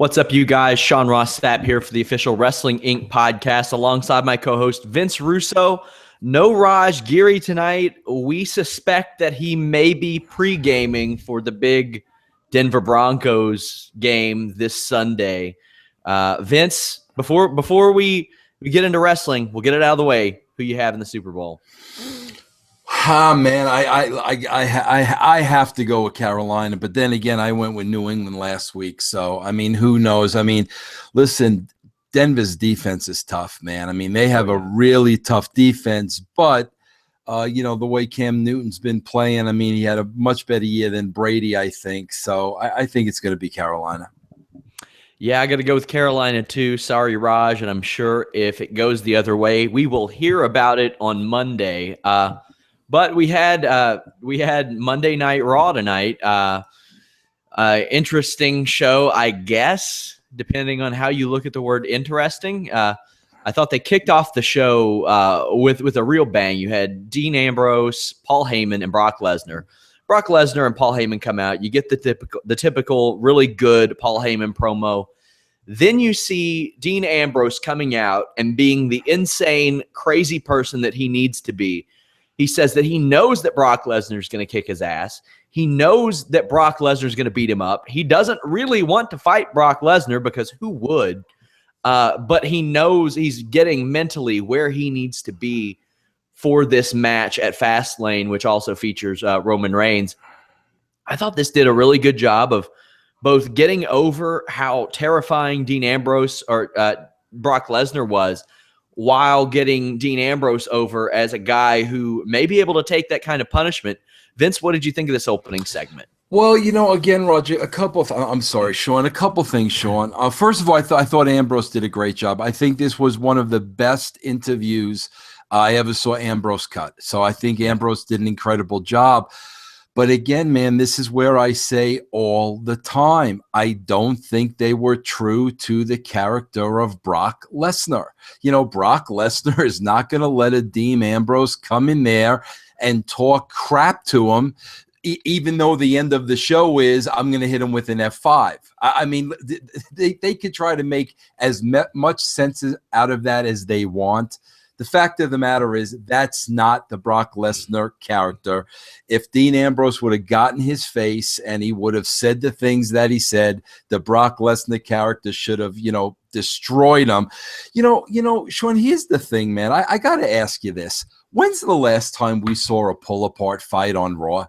What's up, you guys? Sean Ross Sapp here for the official Wrestling Inc. podcast alongside my co-host Vince Russo. No Raj Giri tonight. We suspect that he may be pre-gaming for the big Denver Broncos game this Sunday. Vince, before we get into wrestling, we'll get it out of the way. Who you have in the Super Bowl? Man, I have to go with Carolina, but then again, I went with New England last week. So, I mean, who knows? I mean, listen, Denver's defense is tough, man. I mean, they have a really tough defense, but, the way Cam Newton's been playing, I mean, he had a much better year than Brady, I think. So I think it's going to be Carolina. Yeah, I got to go with Carolina too. Sorry, Raj, and I'm sure if it goes the other way, we will hear about it on Monday. But we had Monday Night Raw tonight. Interesting show, I guess, depending on how you look at the word interesting. I thought they kicked off the show with a real bang. You had Dean Ambrose, Paul Heyman, and Brock Lesnar. Brock Lesnar and Paul Heyman come out. You get the typical really good Paul Heyman promo. Then you see Dean Ambrose coming out and being the insane, crazy person that he needs to be. He says that he knows that Brock Lesnar is going to kick his ass. He knows that Brock Lesnar is going to beat him up. He doesn't really want to fight Brock Lesnar because who would? But he knows he's getting mentally where he needs to be for this match at Fastlane, which also features Roman Reigns. I thought this did a really good job of both getting over how terrifying Dean Ambrose or Brock Lesnar was, while getting Dean Ambrose over as a guy who may be able to take that kind of punishment. Vince, what did you think of this opening segment? Well, again, Roger, a couple things, Sean. First of all, I thought Ambrose did a great job. I think this was one of the best interviews I ever saw Ambrose cut. So I think Ambrose did an incredible job. But again, man, this is where I say all the time, I don't think they were true to the character of Brock Lesnar. Brock Lesnar is not going to let a Dean Ambrose come in there and talk crap to him, even though the end of the show is, I'm going to hit him with an F5. I mean, they could try to make as much sense out of that as they want. The fact of the matter is that's not the Brock Lesnar character. If Dean Ambrose would have gotten his face and he would have said the things that he said, the Brock Lesnar character should have, destroyed him. Sean, here's the thing, man. I got to ask you this. When's the last time we saw a pull-apart fight on Raw?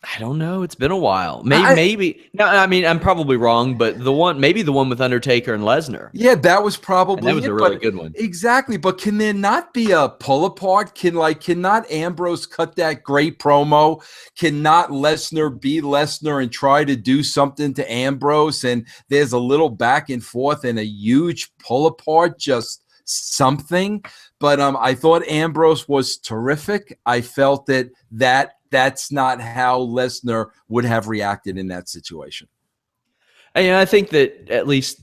I don't know. It's been a while. Maybe. No, I mean, I'm probably wrong, but the one with Undertaker and Lesnar. Yeah, that was probably that was a really good one. Exactly. But can there not be a pull apart? Cannot Ambrose cut that great promo? Cannot Lesnar be Lesnar and try to do something to Ambrose? And there's a little back and forth and a huge pull apart, just something. But I thought Ambrose was terrific. I felt that's not how Lesnar would have reacted in that situation. And I think that at least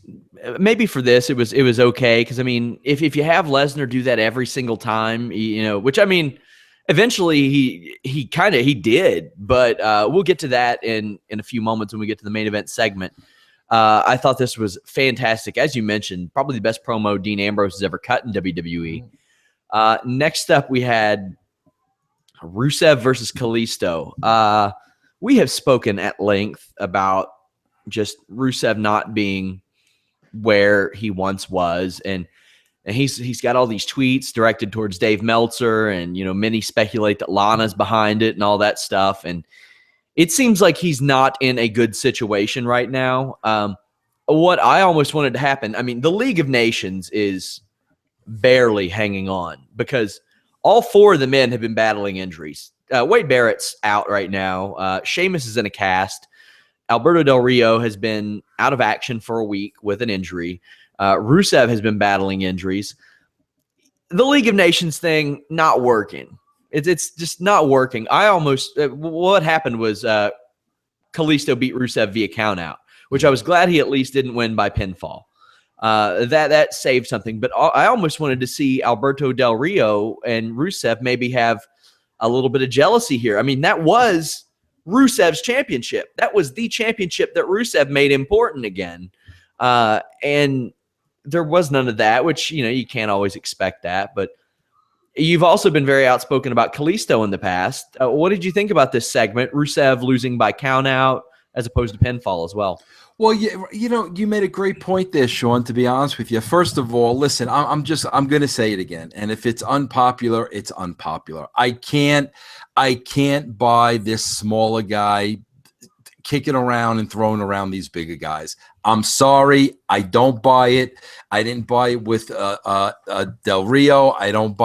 maybe for this, it was okay. Because, I mean, if you have Lesnar do that every single time, which, I mean, eventually he did. But we'll get to that in a few moments when we get to the main event segment. I thought this was fantastic. As you mentioned, probably the best promo Dean Ambrose has ever cut in WWE. Next up, we had Rusev versus Kalisto. We have spoken at length about just Rusev not being where he once was, and he's got all these tweets directed towards Dave Meltzer, and many speculate that Lana's behind it and all that stuff, and it seems like he's not in a good situation right now. What I almost wanted to happen, I mean, the League of Nations is barely hanging on because all four of the men have been battling injuries. Wade Barrett's out right now. Sheamus is in a cast. Alberto Del Rio has been out of action for a week with an injury. Rusev has been battling injuries. The League of Nations thing, not working. It's just not working. What happened was Kalisto beat Rusev via countout, which I was glad he at least didn't win by pinfall. That saved something. But I almost wanted to see Alberto Del Rio and Rusev maybe have a little bit of jealousy here. I mean, that was Rusev's championship. That was the championship that Rusev made important again. And there was none of that, which, you can't always expect that. But you've also been very outspoken about Kalisto in the past. What did you think about this segment? Rusev losing by count out as opposed to pinfall as well. Well, you made a great point there, Sean, to be honest with you. First of all, listen, I'm going to say it again. And if it's unpopular, it's unpopular. I can't buy this smaller guy kicking around and throwing around these bigger guys. I'm sorry. I don't buy it. I didn't buy it with Del Rio. I didn't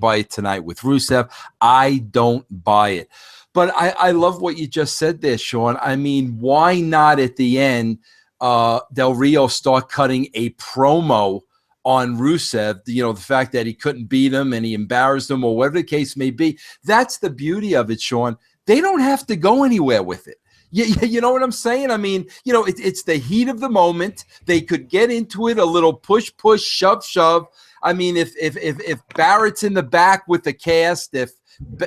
buy it tonight with Rusev. I don't buy it. But I love what you just said there, Sean. I mean, why not at the end, Del Rio start cutting a promo on Rusev, the fact that he couldn't beat him and he embarrassed him or whatever the case may be. That's the beauty of it, Sean. They don't have to go anywhere with it. You know what I'm saying? I mean, it's the heat of the moment. They could get into it a little push, shove. I mean, if Barrett's in the back with the cast,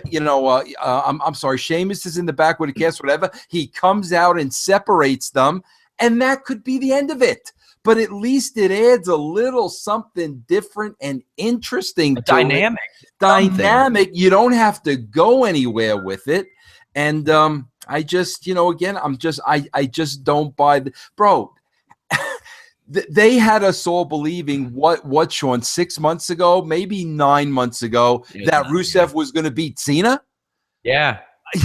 I'm sorry, Sheamus is in the back with a cast, whatever, he comes out and separates them, and that could be the end of it. But at least it adds a little something different and interesting. Dynamic. You don't have to go anywhere with it. And I just, again, I just don't buy bro. They had us all believing what Sean 6 months ago, maybe 9 months ago, that Rusev was going to beat Cena. Yeah.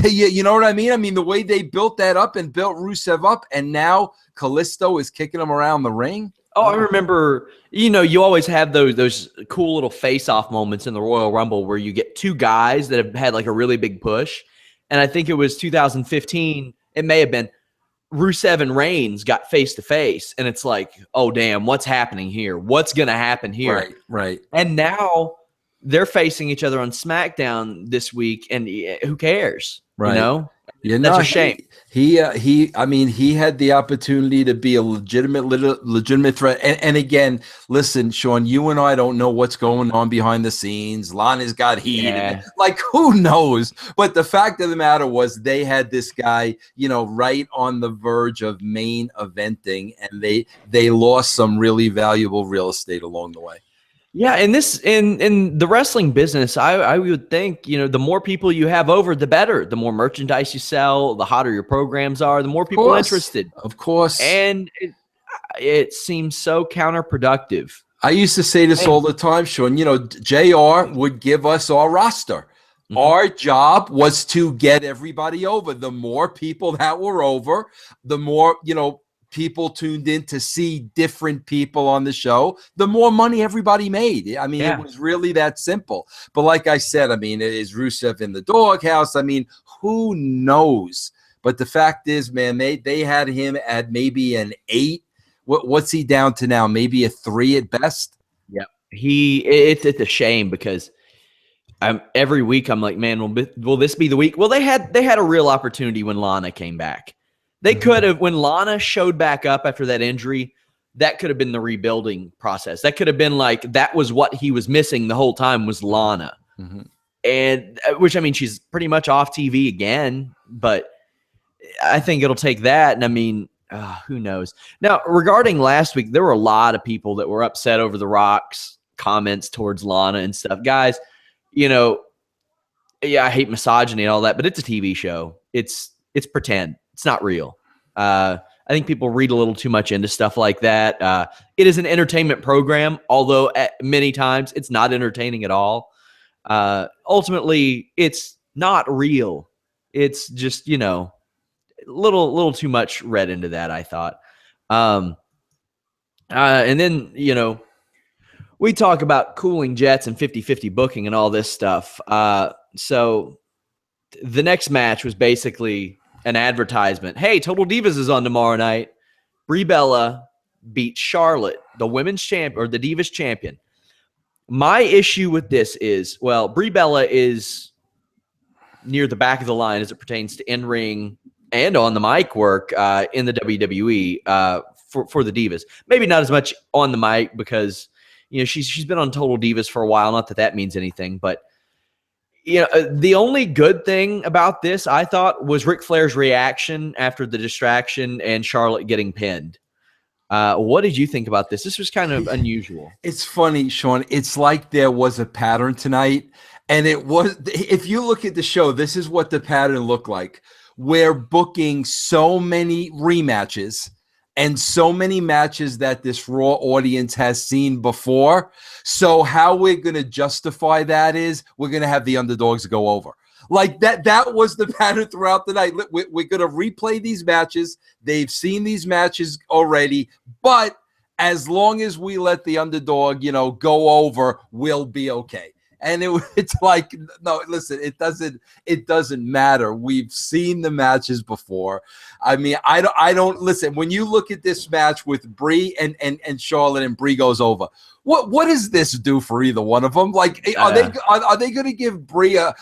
You know what I mean? I mean, the way they built that up and built Rusev up, and now Kalisto is kicking him around the ring. Oh, I remember, you always have those cool little face-off moments in the Royal Rumble where you get two guys that have had like a really big push. And I think it was 2015. It may have been. Rusev and Reigns got face-to-face, and it's like, oh, damn, what's happening here? What's going to happen here? Right. And now they're facing each other on SmackDown this week, and who cares? Right. That's a shame. He had the opportunity to be a legitimate threat. And again, listen, Sean, you and I don't know what's going on behind the scenes. Lana's got heat. Yeah. Like, who knows? But the fact of the matter was they had this guy, right on the verge of main eventing, and they lost some really valuable real estate along the way. Yeah, in the wrestling business, I would think, the more people you have over, the better. The more merchandise you sell, the hotter your programs are, the more people are interested. Of course. And it seems so counterproductive. I used to say this all the time, Sean. JR would give us our roster. Mm-hmm. Our job was to get everybody over. The more people that were over, the more, people tuned in to see different people on the show, the more money everybody made. I mean, It was really that simple. But like I said, I mean, is Rusev in the doghouse? I mean, who knows? But the fact is, man, they had him at maybe an 8. What's he down to now? Maybe a 3 at best? Yeah. It's a shame because every week I'm like, man, will this be the week? Well, they had a real opportunity when Lana came back. They could have, when Lana showed back up after that injury, that could have been the rebuilding process. That could have been like, that was what he was missing the whole time was Lana. Mm-hmm. And which, I mean, she's pretty much off TV again, but I think it'll take that. And I mean, who knows? Now, regarding last week, there were a lot of people that were upset over The Rock's comments towards Lana and stuff. Guys, I hate misogyny and all that, but it's a TV show. It's pretend. It's not real. I think people read a little too much into stuff like that. It is an entertainment program, although many times it's not entertaining at all. Ultimately, it's not real. It's just, little too much read into that, I thought. And then, we talk about cooling jets and 50-50 booking and all this stuff. So the next match was basically an advertisement. Hey, Total Divas is on tomorrow night. Brie Bella beat Charlotte, the women's champion or the Divas champion. My issue with this is, well, Brie Bella is near the back of the line as it pertains to in-ring and on the mic work in the WWE for the Divas. Maybe not as much on the mic because she's been on Total Divas for a while. Not that means anything, but The only good thing about this, I thought, was Ric Flair's reaction after the distraction and Charlotte getting pinned. What did you think about this? This was kind of unusual. It's funny, Sean. It's like there was a pattern tonight. And it was, if you look at the show, this is what the pattern looked like. We're booking so many rematches and so many matches that this Raw audience has seen before. So how we're going to justify that is we're going to have the underdogs go over. Like that was the pattern throughout the night. We're going to replay these matches. They've seen these matches already, but as long as we let the underdog, go over, we'll be okay. And it's like, no, listen, it doesn't matter. We've seen the matches before. I mean, I don't listen. When you look at this match with Brie and Charlotte, and Brie goes over, what does this do for either one of them? Like, are they going to give Brie a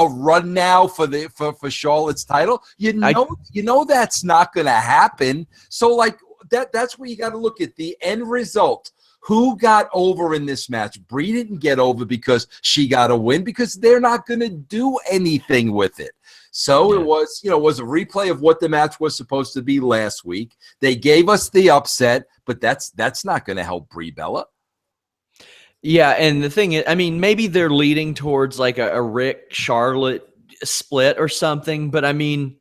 run now for Charlotte's title? You know that's not going to happen. So like that's where you got to look at the end result. Who got over in this match? Brie didn't get over because she got a win, because they're not going to do anything with it. So It was a replay of what the match was supposed to be last week. They gave us the upset, but that's not going to help Brie Bella. Yeah, and the thing is, I mean, maybe they're leading towards like a Rick Charlotte split or something, but I mean,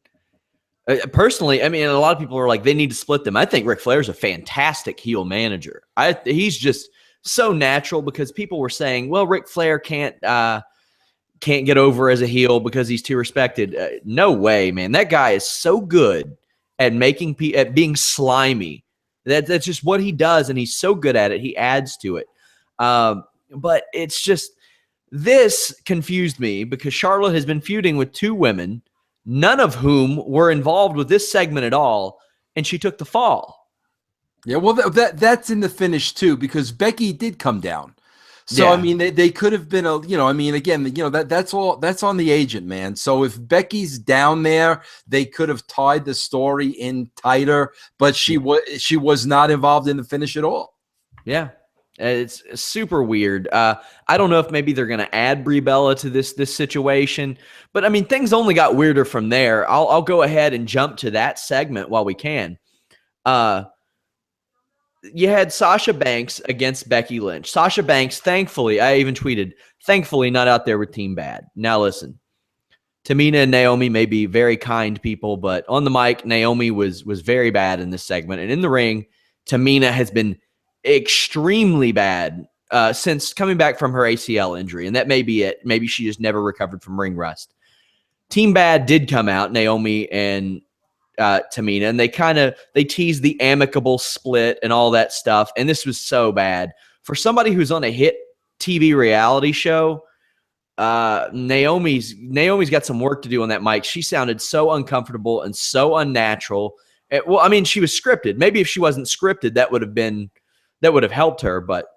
personally, I mean, a lot of people are like, they need to split them. I think Ric Flair's a fantastic heel manager. He's just so natural, because people were saying, well, Ric Flair can't get over as a heel because he's too respected. No way, man. That guy is so good at at being slimy. That's just what he does, and he's so good at it. He adds to it. But it's just, this confused me, because Charlotte has been feuding with two women, none of whom were involved with this segment at all, and she took the fall. Yeah, well, that's in the finish too, because Becky did come down. So yeah. I mean, they could have been that's on the agent, man. So if Becky's down there, they could have tied the story in tighter, but she was not involved in the finish at all. Yeah. It's super weird. I don't know if maybe they're going to add Brie Bella to this situation, but I mean, things only got weirder from there. I'll go ahead and jump to that segment while we can. You had Sasha Banks against Becky Lynch. Sasha Banks, thankfully, I even tweeted, thankfully not out there with Team Bad. Now listen, Tamina and Naomi may be very kind people, but on the mic, Naomi was very bad in this segment. And in the ring, Tamina has been extremely bad since coming back from her ACL injury, and that may be it. Maybe she just never recovered from ring rust. Team Bad did come out, Naomi and Tamina, and they teased the amicable split and all that stuff, and this was so bad for somebody who's on a hit TV reality show. Naomi's got some work to do on that mic. She sounded so uncomfortable and so unnatural. Well, I mean, she was scripted. Maybe if she wasn't scripted, that would have helped her, but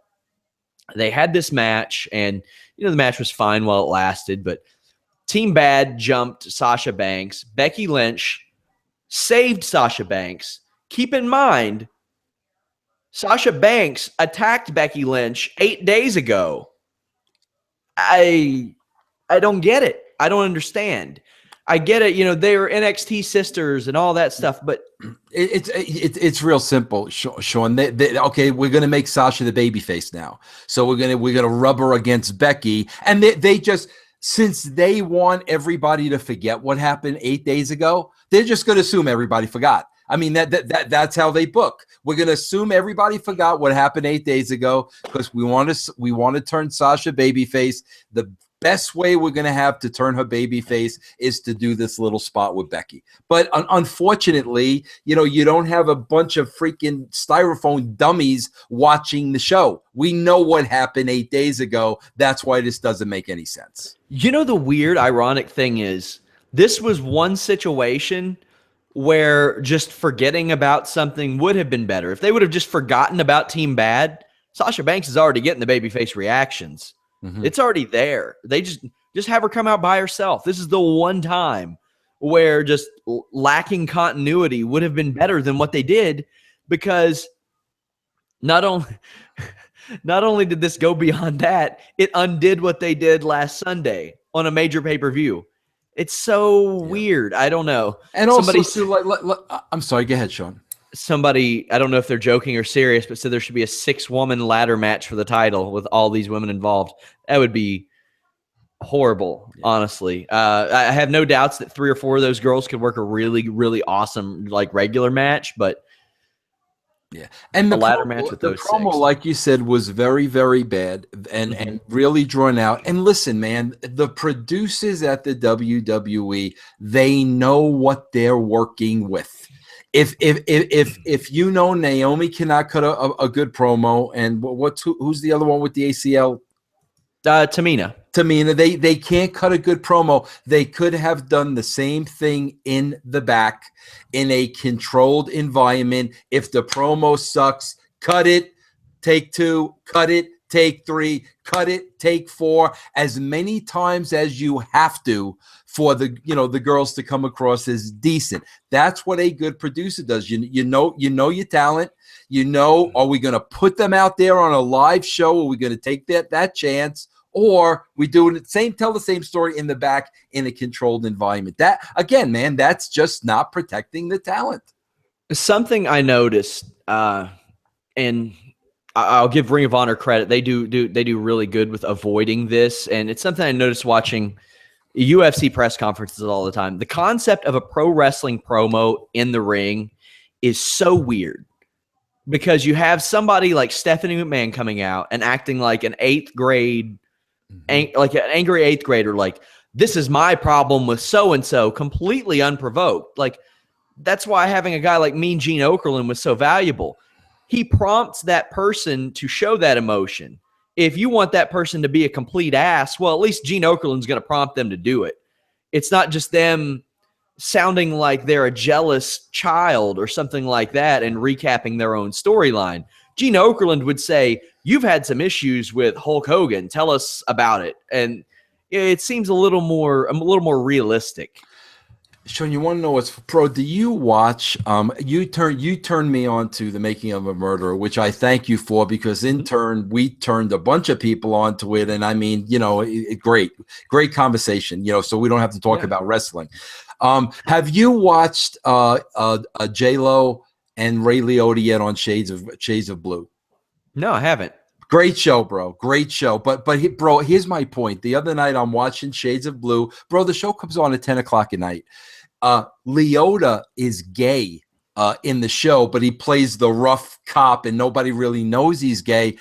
they had this match, and the match was fine while it lasted, but Team Bad jumped Sasha Banks. Becky Lynch saved Sasha Banks. Keep in mind, Sasha Banks attacked Becky Lynch 8 days ago. I don't get it. I don't understand. I get it. They were NXT sisters and all that stuff, but it's real simple, Sean. Okay, we're gonna make Sasha the babyface now, so we're gonna rub her against Becky, and they just, since they want everybody to forget what happened 8 days ago, they're just gonna assume everybody forgot. I mean, that's how they book. We're gonna assume everybody forgot what happened 8 days ago because we want to turn Sasha babyface. The best way we're going to have to turn her baby face is to do this little spot with Becky. But unfortunately, you don't have a bunch of freaking styrofoam dummies watching the show. We know what happened 8 days ago. That's why this doesn't make any sense. The weird, ironic thing is, this was one situation where just forgetting about something would have been better. If they would have just forgotten about Team Bad, Sasha Banks is already getting the babyface reactions. Mm-hmm. It's already there. They just have her come out by herself. This is the one time where just lacking continuity would have been better than what they did, because not only did this go beyond that, it undid what they did last Sunday. on a major pay-per-view. It's so weird. I don't know. And also, I'm sorry. Go ahead, Sean. Somebody, I don't know if they're joking or serious, but said there should be a 6-woman ladder match for the title with all these women involved. That would be horrible, honestly. I have no doubts that 3 or 4 of those girls could work a really, really awesome like regular match, but and the ladder match with those promo, 6, like you said, was very, very bad and really drawn out. And listen, man, the producers at the WWE, they know what they're working with. If you know Naomi cannot cut a good promo, and who's the other one with the ACL? Tamina, they can't cut a good promo. They could have done the same thing in the back in a controlled environment. If the promo sucks, cut it, take 2, cut it, take 3, cut it, take 4, as many times as you have to for the girls to come across as decent. That's what a good producer does. You know your talent. Are we going to put them out there on a live show? Are we going to take that chance? Or we tell the same story in the back in a controlled environment. That, again, man, that's just not protecting the talent. Something I noticed, and I'll give Ring of Honor credit. They do really good with avoiding this, and it's something I noticed watching UFC press conferences all the time. The concept of a pro wrestling promo in the ring is so weird because you have somebody like Stephanie McMahon coming out and acting like an 8th grade. Like an angry 8th grader, like, this is my problem with so-and-so, completely unprovoked. Like, that's why having a guy like Mean Gene Okerlund was so valuable. He prompts that person to show that emotion. If you want that person to be a complete ass, well, at least Gene Okerlund's going to prompt them to do it. It's not just them sounding like they're a jealous child or something like that and recapping their own storyline. Gene Okerlund would say, "You've had some issues with Hulk Hogan. Tell us about it." And it seems a little more realistic. Sean, you want to know what's pro? Do you watch? You turned me on to The Making of a Murderer, which I thank you for, because in turn we turned a bunch of people onto it. And I mean, great conversation. So we don't have to talk about wrestling. Have you watched J-Lo and Ray Liotta yet on Shades of Blue? No, I haven't. Great show, bro. Great show. But bro, here's my point. The other night I'm watching Shades of Blue. Bro, the show comes on at 10 o'clock at night. Liotta is gay in the show, but he plays the rough cop and nobody really knows he's gay.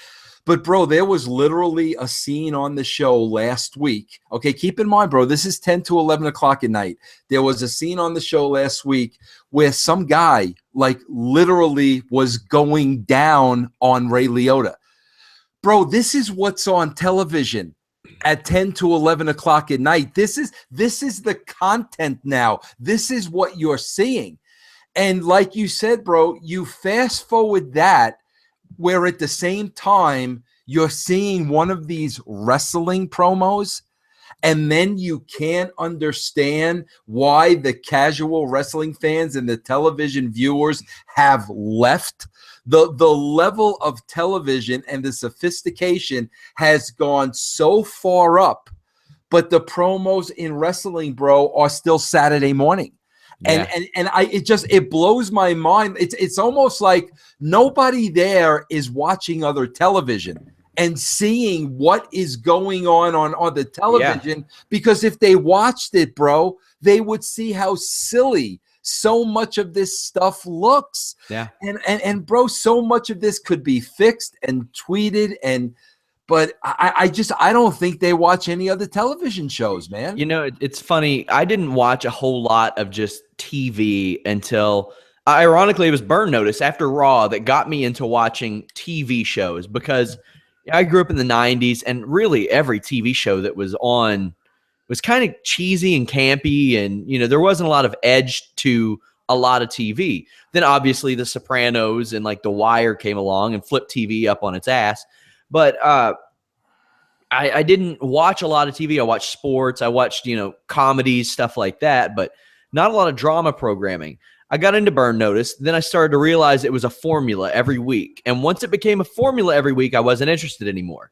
But, bro, there was literally a scene on the show last week. Okay, keep in mind, bro, this is 10 to 11 o'clock at night. There was a scene on the show last week where some guy, like, literally was going down on Ray Liotta. Bro, this is what's on television at 10 to 11 o'clock at night. This is the content now. This is what you're seeing. And like you said, bro, you fast forward that, where at the same time you're seeing one of these wrestling promos, and then you can't understand why the casual wrestling fans and the television viewers have left. The level of television and the sophistication has gone so far up, but the promos in wrestling, bro, are still Saturday morning. And it blows my mind. It's almost like nobody there is watching other television and seeing what is going on the television. Because if they watched it, bro, they would see how silly so much of this stuff looks. Yeah. And bro, so much of this could be fixed and tweeted but I don't think they watch any other television shows, man. It's funny. I didn't watch a whole lot of just TV until, ironically, it was Burn Notice after Raw that got me into watching TV shows, because I grew up in the 90s, and really every TV show that was on was kind of cheesy and campy, and, there wasn't a lot of edge to a lot of TV. Then obviously The Sopranos and like The Wire came along and flipped TV up on its ass. But I didn't watch a lot of TV. I watched sports. I watched, comedies, stuff like that, but not a lot of drama programming. I got into Burn Notice. Then I started to realize it was a formula every week. And once it became a formula every week, I wasn't interested anymore.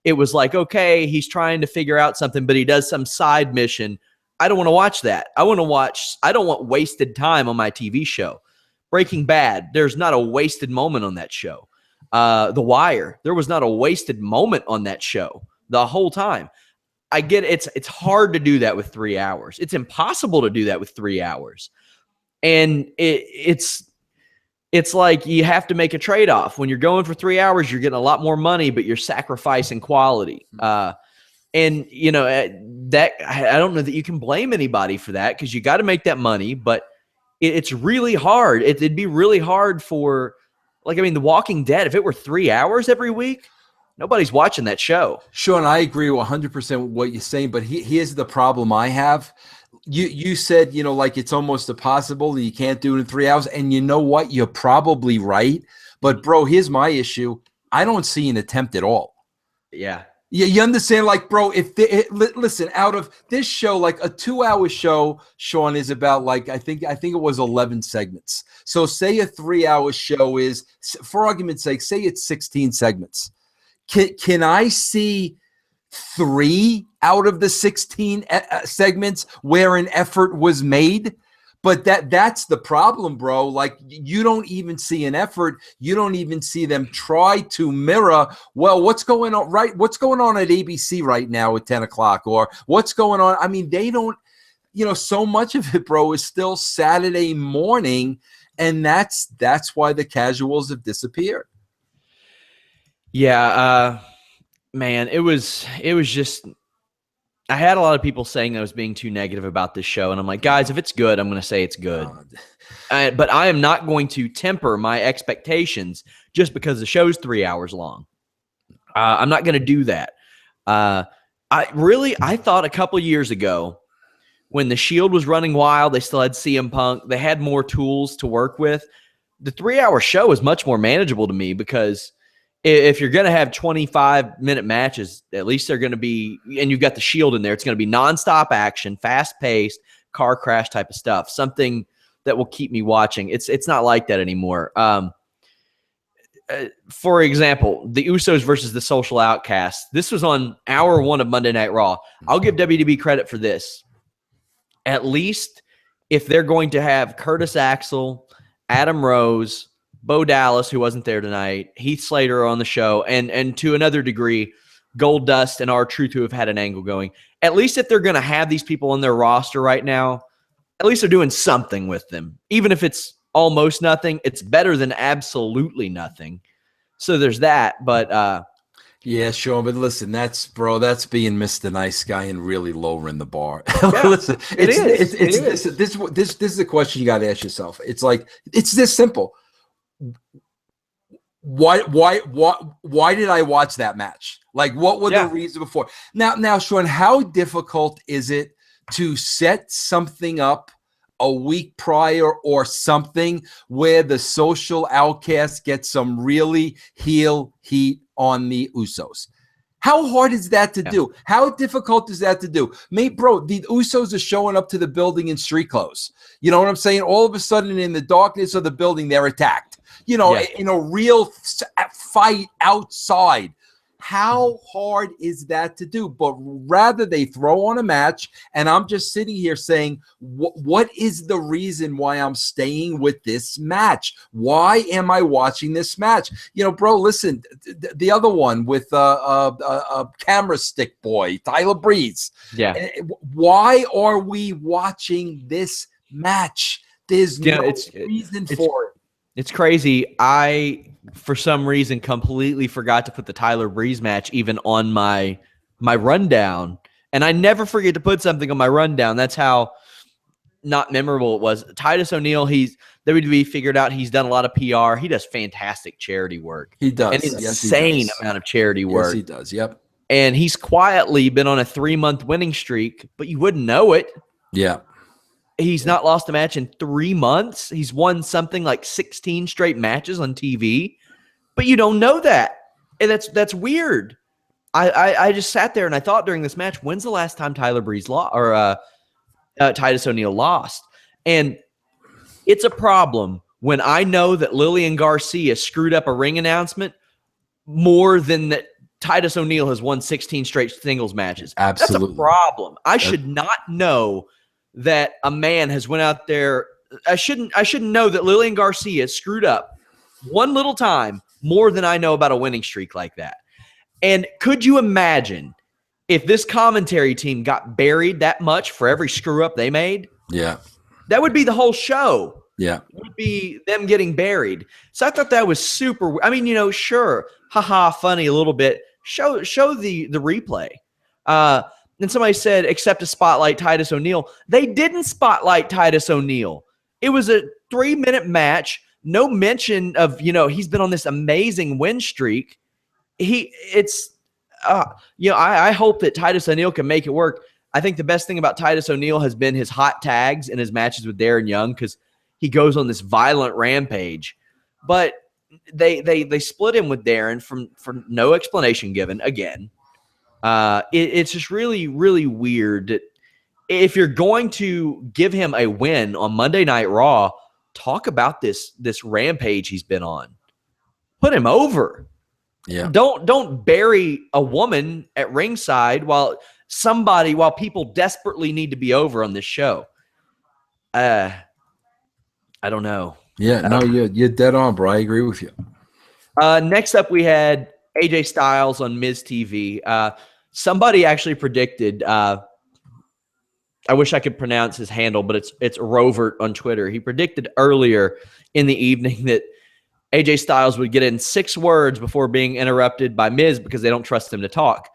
it was like, okay, he's trying to figure out something, but he does some side mission. I don't want to watch that. I don't want wasted time on my TV show. Breaking Bad, there's not a wasted moment on that show. The Wire, there was not a wasted moment on that show the whole time. I get it's hard to do that with 3 hours. It's impossible to do that with 3 hours. And it's like you have to make a trade-off. When you're going for 3 hours, you're getting a lot more money, but you're sacrificing quality. And you know that I don't know that you can blame anybody for that, because you got to make that money, but it's really hard. It'd be really hard for, like, I mean, The Walking Dead, if it were 3 hours every week, nobody's watching that show. Sean, I agree 100% with what you're saying, but here's the problem I have. You said, you know, like it's almost impossible that you can't do it in 3 hours. And you know what? You're probably right. But, bro, here's my issue. I don't see an attempt at all. Yeah. You understand? Like, bro, listen, out of this show, like a 2 hour show, Sean, is about like, I think it was 11 segments. So say a 3 hour show is, for argument's sake, say it's 16 segments. Can I see 3 out of the 16 segments where an effort was made? But that's the problem, bro. Like, you don't even see an effort. You don't even see them try to mirror, well, what's going on, right? What's going on at ABC right now at 10 o'clock? Or what's going on? I mean, they don't, you know, so much of it, bro, is still Saturday morning. And that's why the casuals have disappeared. Yeah, man, it was just, I had a lot of people saying I was being too negative about this show, and I'm like, guys, if it's good, I'm going to say it's good. But I am not going to temper my expectations just because the show's 3 hours long. I'm not going to do that. I thought a couple years ago when the Shield was running wild, they still had CM Punk, they had more tools to work with. The 3 hour show is much more manageable to me, because if you're going to have 25-minute matches, at least they're going to be, and you've got the Shield in there, it's going to be nonstop action, fast-paced, car crash type of stuff, something that will keep me watching. It's not like that anymore. For example, the Usos versus the Social Outcasts. This was on hour 1 of Monday Night Raw. I'll give WWE credit for this. At least if they're going to have Curtis Axel, Adam Rose, Bo Dallas, who wasn't there tonight, Heath Slater on the show, and to another degree, Goldust and R-Truth, who have had an angle going. At least if they're going to have these people on their roster right now, at least they're doing something with them. Even if it's almost nothing, it's better than absolutely nothing. So there's that. But yeah, sure. But listen, that's being Mr. Nice Guy and really lowering the bar. Yeah, listen, this is the question you got to ask yourself. It's like, it's this simple. Why did I watch that match? Like, what were the reasons before? Now, Sean, how difficult is it to set something up a week prior or something where the Social Outcasts get some really heel heat on the Usos? How hard is that to do? How difficult is that to do? Mate, bro, the Usos are showing up to the building in street clothes. You know what I'm saying? All of a sudden, in the darkness of the building, they're attacked. You know, in a real fight outside. How hard is that to do? But rather they throw on a match, and I'm just sitting here saying, what is the reason why I'm staying with this match? Why am I watching this match? You know, bro, listen, the other one with camera stick boy, Tyler Breeze. Yeah. Why are we watching this match? There's no reason for it. It's crazy. I, for some reason, completely forgot to put the Tyler Breeze match even on my rundown. And I never forget to put something on my rundown. That's how not memorable it was. Titus O'Neil, WWE figured out he's done a lot of PR. He does fantastic charity work. He does. An insane amount of charity work. Yes, he does. Yep. And he's quietly been on a 3-month winning streak, but you wouldn't know it. Yeah. He's not lost a match in 3 months. He's won something like 16 straight matches on TV, but you don't know that. And that's weird. I just sat there and I thought during this match, when's the last time Tyler Breeze lost or Titus O'Neil lost? And it's a problem when I know that Lillian Garcia screwed up a ring announcement more than that Titus O'Neil has won 16 straight singles matches. Absolutely. That's a problem. I should not know that a man has went out there. I shouldn't know that Lillian Garcia screwed up one little time more than I know about a winning streak like that. And could you imagine if this commentary team got buried that much for every screw up they made? Yeah. That would be the whole show. Yeah. It would be them getting buried. So I thought that was super. I mean, sure, haha, funny a little bit. Show the replay. And somebody said, except to spotlight Titus O'Neil. They didn't spotlight Titus O'Neil. It was a 3-minute match. No mention of, he's been on this amazing win streak. I hope that Titus O'Neil can make it work. I think the best thing about Titus O'Neil has been his hot tags and his matches with Darren Young, because he goes on this violent rampage. But they split him with Darren for no explanation given again. It's just really, really weird. If you're going to give him a win on Monday Night Raw, talk about this rampage he's been on. Put him over. Yeah. Don't bury a woman at ringside while people desperately need to be over on this show. I don't know. Yeah, no, you're dead on, bro. I agree with you. Next up, we had AJ Styles on Miz TV. Somebody actually predicted. I wish I could pronounce his handle, but it's Rovert on Twitter. He predicted earlier in the evening that AJ Styles would get in 6 words before being interrupted by Miz because they don't trust him to talk.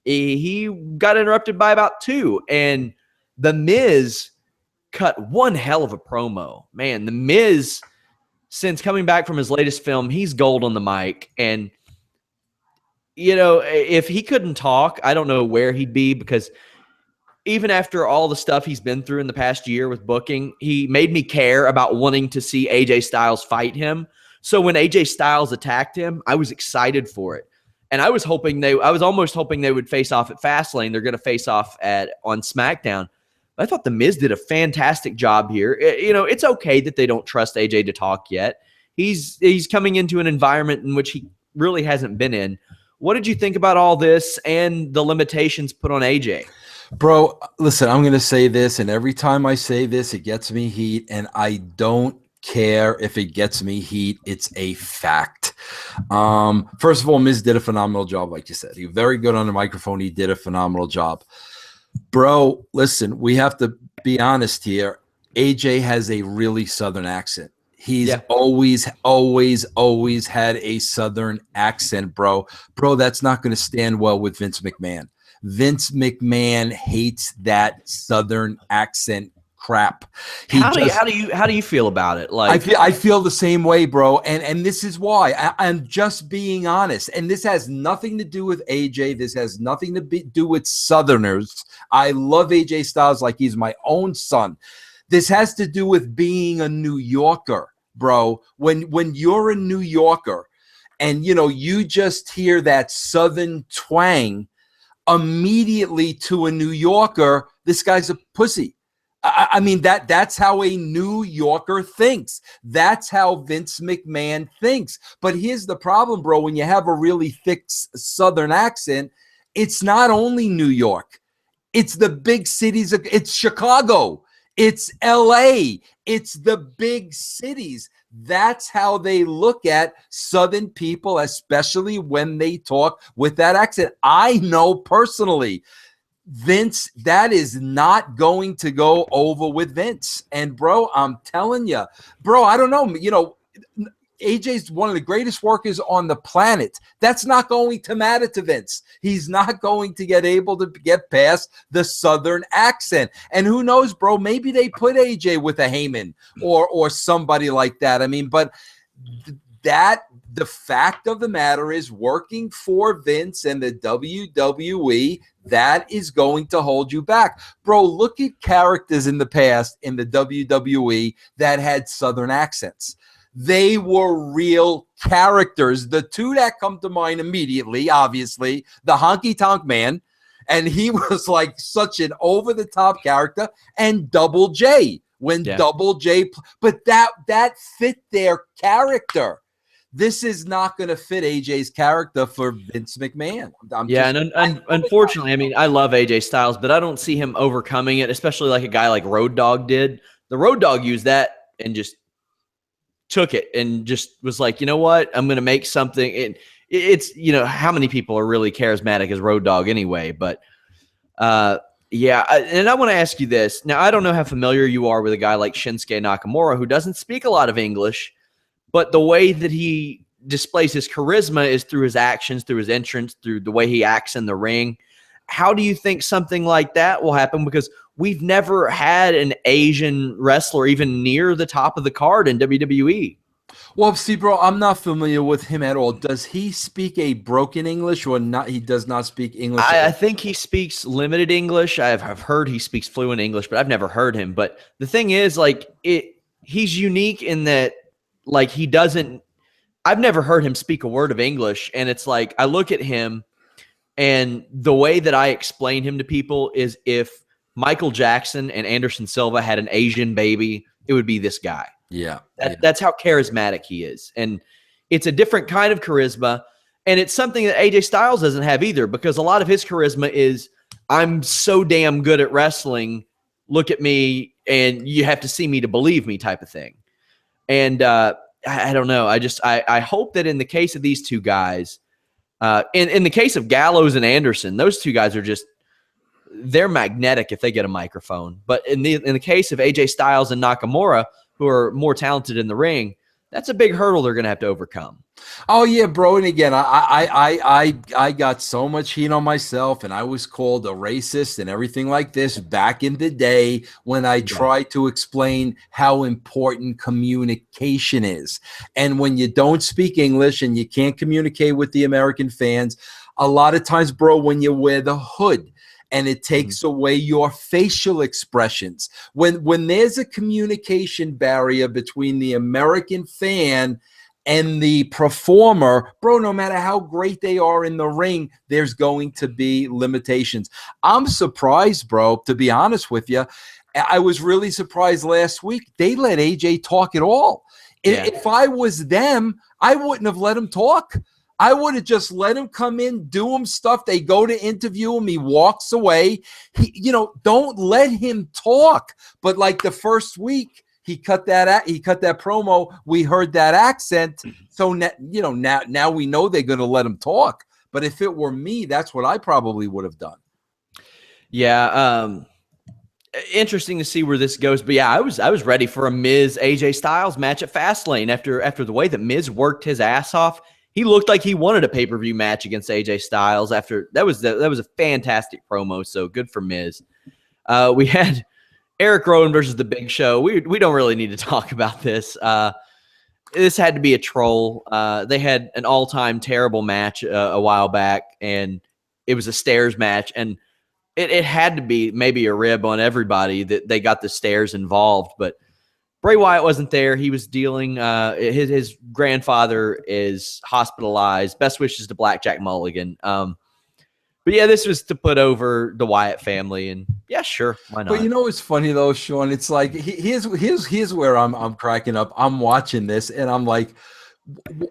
He got interrupted by about 2, and the Miz cut one hell of a promo. Man, the Miz, since coming back from his latest film, he's gold on the mic. And, if he couldn't talk, I don't know where he'd be, because even after all the stuff he's been through in the past year with booking, he made me care about wanting to see AJ Styles fight him. So when AJ Styles attacked him, I was excited for it. And I was almost hoping they would face off at Fastlane. They're going to face off on SmackDown. I thought the Miz did a fantastic job here. It's okay that they don't trust AJ to talk yet. He's coming into an environment in which he really hasn't been in. What did you think about all this and the limitations put on AJ? Bro, listen, I'm going to say this, and every time I say this, it gets me heat, and I don't care if it gets me heat. It's a fact. First of all, Miz did a phenomenal job, like you said. He was very good on the microphone. He did a phenomenal job. Bro, listen, we have to be honest here. AJ has a really Southern accent. He's always had a Southern accent, bro. Bro, that's not going to stand well with Vince McMahon. Vince McMahon hates that Southern accent crap. How do you feel about it? Like, I feel the same way, bro. And this is why I'm just being honest. And this has nothing to do with AJ. This has nothing to do with Southerners. I love AJ Styles like he's my own son. This has to do with being a New Yorker, bro. When you're a New Yorker and you just hear that Southern twang, immediately to a New Yorker, this guy's a pussy. I mean, that's how a New Yorker thinks. That's how Vince McMahon thinks. But here's the problem, bro. When you have a really thick Southern accent, it's not only New York. It's the big cities. It's Chicago. It's LA. It's the big cities. That's how they look at Southern people, especially when they talk with that accent. I know personally, Vince, that is not going to go over with Vince. And, bro, I'm telling you, bro, I don't know. AJ's one of the greatest workers on the planet. That's not going to matter to Vince. He's not going to get able to get past the Southern accent. And who knows, bro, maybe they put AJ with a Heyman or somebody like that. I mean, but the fact of the matter is, working for Vince and the WWE, that is going to hold you back. Bro, look at characters in the past in the WWE that had Southern accents. They were real characters. The 2 that come to mind immediately, obviously, the Honky Tonk Man, and he was like such an over-the-top character, and Double J, Double J, but that fit their character. this is not going to fit AJ's character for Vince McMahon. Unfortunately, I mean, I love AJ Styles, but I don't see him overcoming it, especially like a guy like Road Dogg did. The Road Dogg used that and just took it and just was like, you know what? I'm going to make something. It's, you know, how many people are really charismatic as Road Dogg anyway? But yeah. And I want to ask you this. Now, I don't know how familiar you are with a guy like Shinsuke Nakamura, who doesn't speak a lot of English, but the way that he displays his charisma is through his actions, through his entrance, through the way he acts in the ring. How do you think something like that will happen? Because we've never had an Asian wrestler even near the top of the card in WWE. Well, see, bro, I'm not familiar with him at all. Does he speak a broken English or not? He does not speak English. I think he speaks limited English. I've heard he speaks fluent English, but I've never heard him. But the thing is, like, he's unique in that, like, he doesn't – I've never heard him speak a word of English. And it's like I look at him, and the way that I explain him to people is if Michael Jackson and Anderson Silva had an Asian baby, it would be this guy. Yeah. That's how charismatic he is. And it's a different kind of charisma. And it's something that AJ Styles doesn't have either, because a lot of his charisma is, I'm so damn good at wrestling. Look at me, and you have to see me to believe me type of thing. And I don't know. I hope that in the case of these two guys, in the case of Gallows and Anderson, those two guys are just, they're magnetic if they get a microphone. But in the case of AJ Styles and Nakamura, who are more talented in the ring, that's a big hurdle they're going to have to overcome. Oh yeah, bro. And again, I got so much heat on myself, and I was called a racist and everything like this back in the day when I tried to explain how important communication is. And when you don't speak English and you can't communicate with the American fans, a lot of times, bro, when you wear the hood, and it takes away your facial expressions. When there's a communication barrier between the American fan and the performer, bro, no matter how great they are in the ring, there's going to be limitations. I'm surprised, bro, to be honest with you. I was really surprised last week. They let AJ talk at all. Yeah. If I was them, I wouldn't have let him talk. I would have just let him come in, do him stuff. They go to interview him. He walks away. Don't let him talk. But like the first week, he cut that promo. We heard that accent. So now we know they're going to let him talk. But if it were me, that's what I probably would have done. Yeah. Interesting to see where this goes. But yeah, I was ready for a Miz AJ Styles match at Fastlane after the way that Miz worked his ass off. He looked like he wanted a pay-per-view match against AJ Styles after that was a fantastic promo. So good for Miz. We had Erick Rowan versus The Big Show. We don't really need to talk about this. This had to be a troll. They had an all-time terrible match a while back, and it was a stairs match, and it had to be maybe a rib on everybody that they got the stairs involved, but Bray Wyatt wasn't there. He was dealing his grandfather is hospitalized. Best wishes to Blackjack Mulligan. But yeah, this was to put over the Wyatt family, and yeah, sure, why not? But you know what's funny though, Sean? It's like here's where I'm cracking up. I'm watching this, and I'm like,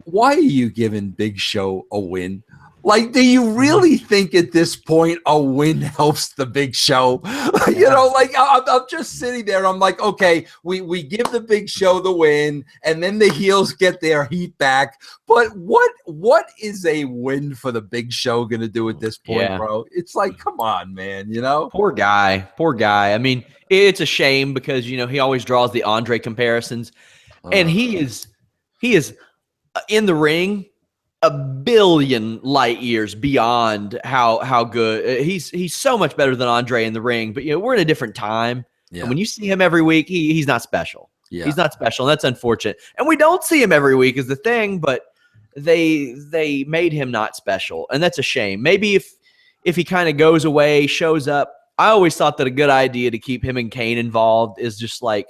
why are you giving Big Show a win? Like, do you really think at this point a win helps the Big Show? I'm just sitting there. I'm like, okay, we give the Big Show the win, and then the heels get their heat back. But what is a win for the Big Show going to do at this point, bro? It's like, come on, man, Poor guy. I mean, it's a shame because, he always draws the Andre comparisons. And he is in the ring a billion light years beyond how good he's so much better than Andre in the ring. But we're in a different time. Yeah. And when you see him every week, he's not special. Yeah. He's not special. And that's unfortunate. And we don't see him every week is the thing, but they made him not special. And that's a shame. Maybe if he kind of goes away, shows up. I always thought that a good idea to keep him and Kane involved is just like,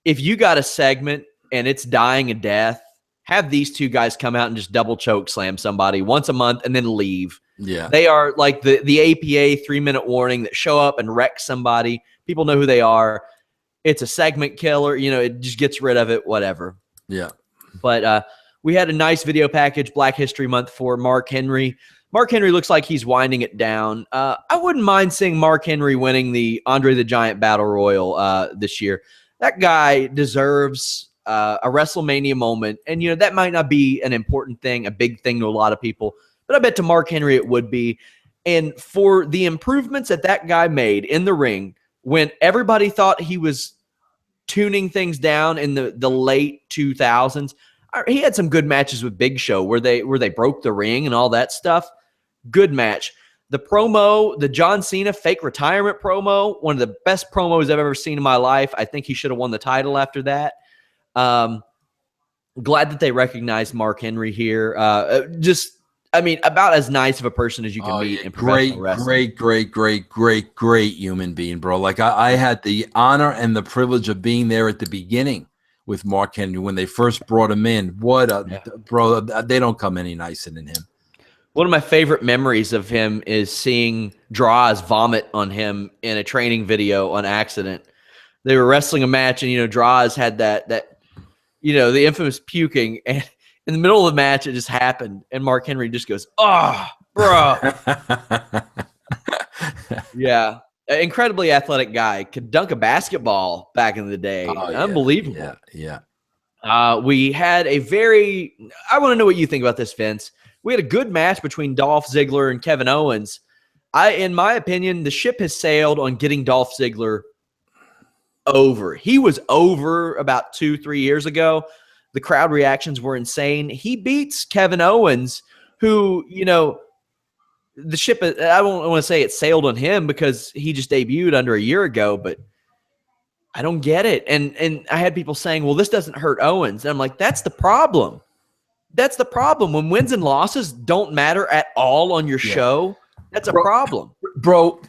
if you got a segment and it's dying a death, have these two guys come out and just double choke slam somebody once a month and then leave. Yeah. They are like the APA 3-minute warning that show up and wreck somebody. People know who they are. It's a segment killer. It just gets rid of it, whatever. Yeah. But We had a nice video package, Black History Month, for Mark Henry. Mark Henry looks like he's winding it down. I wouldn't mind seeing Mark Henry winning the Andre the Giant Battle Royal this year. That guy deserves a WrestleMania moment. And, that might not be an important thing, a big thing to a lot of people, but I bet to Mark Henry it would be. And for the improvements that guy made in the ring when everybody thought he was tuning things down in the late 2000s, he had some good matches with Big Show where they broke the ring and all that stuff. Good match. The promo, the John Cena fake retirement promo, one of the best promos I've ever seen in my life. I think he should have won the title after that. Glad that they recognized Mark Henry here. About as nice of a person as you can meet in professional wrestling. Great human being, bro. Like I had the honor and the privilege of being there at the beginning with Mark Henry when they first brought him in. Bro, they don't come any nicer than him. One of my favorite memories of him is seeing Droz vomit on him in a training video on accident. They were wrestling a match, and Droz had that the infamous puking, and in the middle of the match it just happened, and Mark Henry just goes, "Oh, bro." Yeah, incredibly athletic guy, could dunk a basketball back in the day. Unbelievable. Yeah. We had I want to know what you think about this, Vince. We had a good match between Dolph Ziggler and Kevin Owens. In my opinion, the ship has sailed on getting Dolph Ziggler over. He was over about 2-3 years ago. The crowd reactions were insane. He beats Kevin Owens, who, the ship, I don't want to say it sailed on him because he just debuted under a year ago, but I don't get it. And I had people saying, well, this doesn't hurt Owens. And I'm like, that's the problem. That's the problem. When wins and losses don't matter at all on your show, that's a problem. Bro,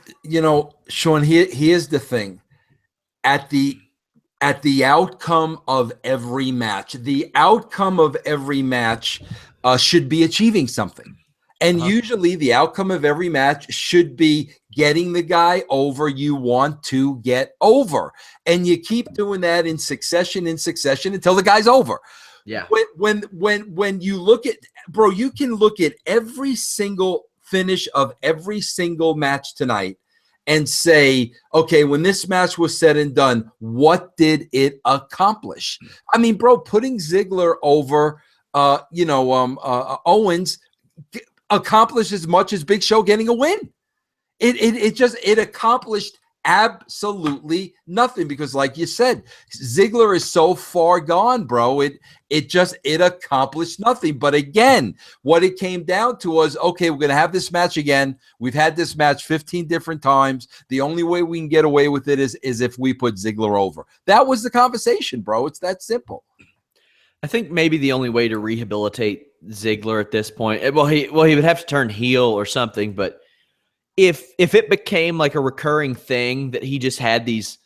Sean, here's the thing. At the outcome of every match, should be achieving something. And usually the outcome of every match should be getting the guy over you want to get over. And you keep doing that in succession until the guy's over. Yeah. When you look at, bro, you can look at every single finish of every single match tonight and say, okay, when this match was said and done, what did it accomplish? I mean, bro, putting Ziggler over, Owens accomplished as much as Big Show getting a win. It accomplished absolutely nothing because, like you said, Ziggler is so far gone, bro. It accomplished nothing. But again, what it came down to was, okay, we're going to have this match again. We've had this match 15 different times. The only way we can get away with it is if we put Ziggler over. That was the conversation, bro. It's that simple. I think maybe the only way to rehabilitate Ziggler at this point, he would have to turn heel or something, but if it became like a recurring thing that he just had these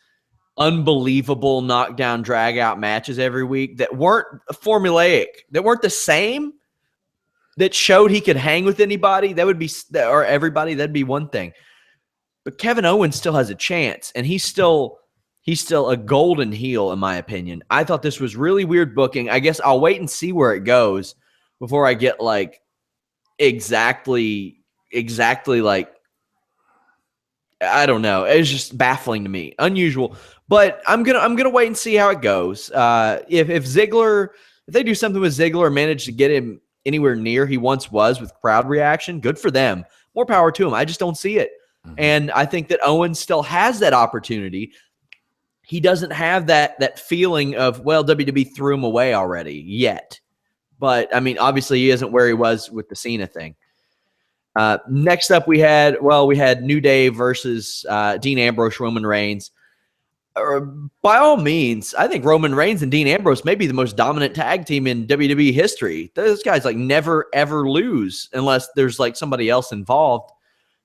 unbelievable knockdown drag out matches every week that weren't formulaic, that weren't the same, that showed he could hang with anybody, or everybody, that'd be one thing. But Kevin Owens still has a chance, and he's still a golden heel in my opinion. I thought this was really weird booking. I guess I'll wait and see where it goes before I get like exactly like, I don't know. It's just baffling to me. Unusual. But I'm gonna wait and see how it goes. If they do something with Ziggler and manage to get him anywhere near he once was with crowd reaction, good for them. More power to him. I just don't see it. Mm-hmm. And I think that Owens still has that opportunity. He doesn't have that feeling of, well, WWE threw him away already yet. But I mean, obviously he isn't where he was with the Cena thing. Next up, we had New Day versus Dean Ambrose, Roman Reigns. By all means, I think Roman Reigns and Dean Ambrose may be the most dominant tag team in WWE history. Those guys like never ever lose unless there's like somebody else involved.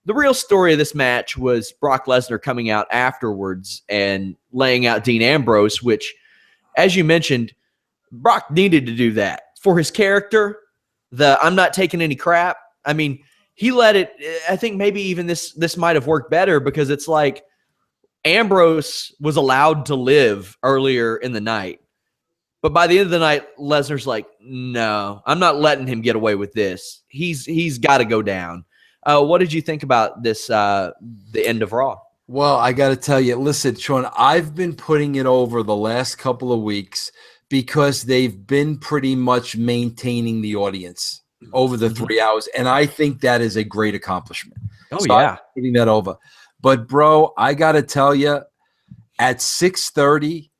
The real story of this match was Brock Lesnar coming out afterwards and laying out Dean Ambrose, which, as you mentioned, Brock needed to do that for his character. I'm not taking any crap. I mean, he let it. I think maybe even this might have worked better because it's like Ambrose was allowed to live earlier in the night. But by the end of the night, Lesnar's like, no, I'm not letting him get away with this. He's got to go down. What did you think about this, the end of Raw? Well, I got to tell you, listen, Sean, I've been putting it over the last couple of weeks because they've been pretty much maintaining the audience over the 3 hours. And I think that is a great accomplishment. Oh, so yeah. I'm putting that over. But, bro, I got to tell you, at 6:30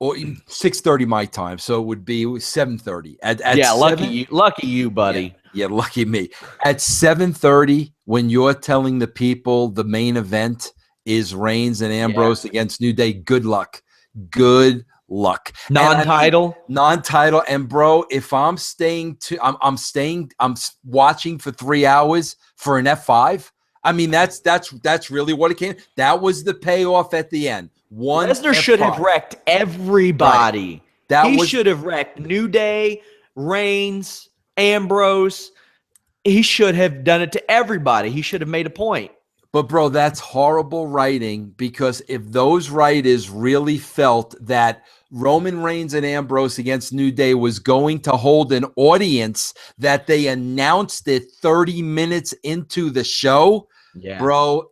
or 6:30 my time, so it would be 7:30. At yeah, 7, lucky you, buddy. Yeah, lucky me. At 7:30, when you're telling the people the main event is Reigns and Ambrose against New Day, good luck. Good luck. Non-title? Non-title. And bro, if I'm I'm watching for 3 hours for an F5. I mean, that's really what it came. That was the payoff at the end. Lesnar should have wrecked everybody. Right. He should have wrecked New Day, Reigns, Ambrose. He should have done it to everybody. He should have made a point. But, bro, that's horrible writing, because if those writers really felt that Roman Reigns and Ambrose against New Day was going to hold an audience, that they announced it 30 minutes into the show, bro,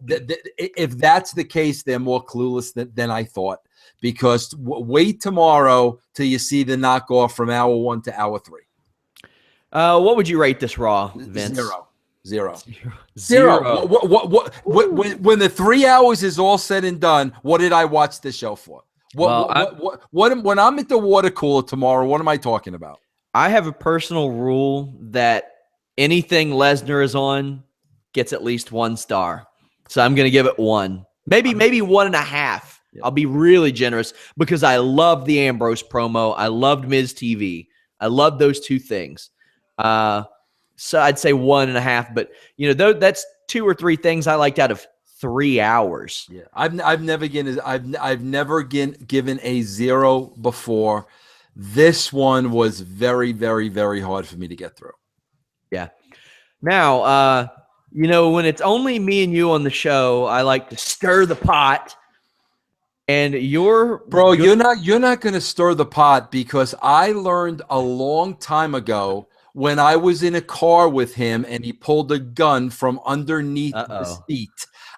if that's the case, they're more clueless than I thought. Because wait tomorrow till you see the knockoff from hour 1 to hour 3. What would you rate this Raw, Vince? Zero. When the 3 hours is all said and done, what did I watch the show for? When I'm at the water cooler tomorrow, what am I talking about? I have a personal rule that anything Lesnar is on gets at least 1 star. So I'm going to give it 1. Maybe 1.5. I'll be really generous because I loved the Ambrose promo. I loved Miz TV. I loved those 2 things. So I'd say 1.5, but that's 2 or 3 things I liked out of 3 hours. Yeah, I've never given a 0 before. This one was very, very, very hard for me to get through. Yeah. Now, when it's only me and you on the show, I like to stir the pot. And you're not going to stir the pot, because I learned a long time ago when I was in a car with him and he pulled a gun from underneath the seat.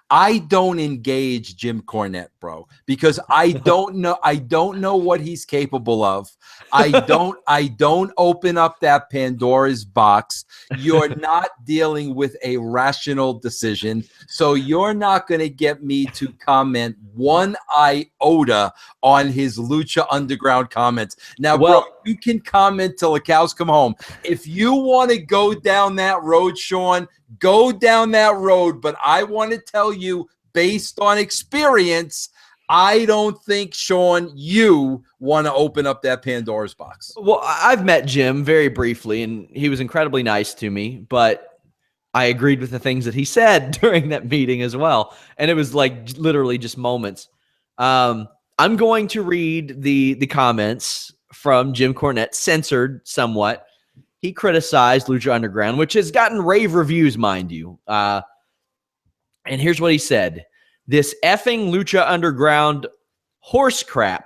I don't engage Jim Cornette, bro, because I don't know what he's capable of. I don't open up that Pandora's box. You're not dealing with a rational decision, so you're not going to get me to comment 1 iota on his Lucha Underground comments. Now, bro, you can comment till the cows come home. If you want to go down that road, Sean, go down that road. But I want to tell you, based on experience, I don't think, Sean, you want to open up that Pandora's box. Well, I've met Jim very briefly, and he was incredibly nice to me, but I agreed with the things that he said during that meeting as well. And it was like literally just moments. I'm going to read the comments from Jim Cornette, censored somewhat. He criticized Lucha Underground, which has gotten rave reviews, mind you. And here's what he said. This effing Lucha Underground horse crap.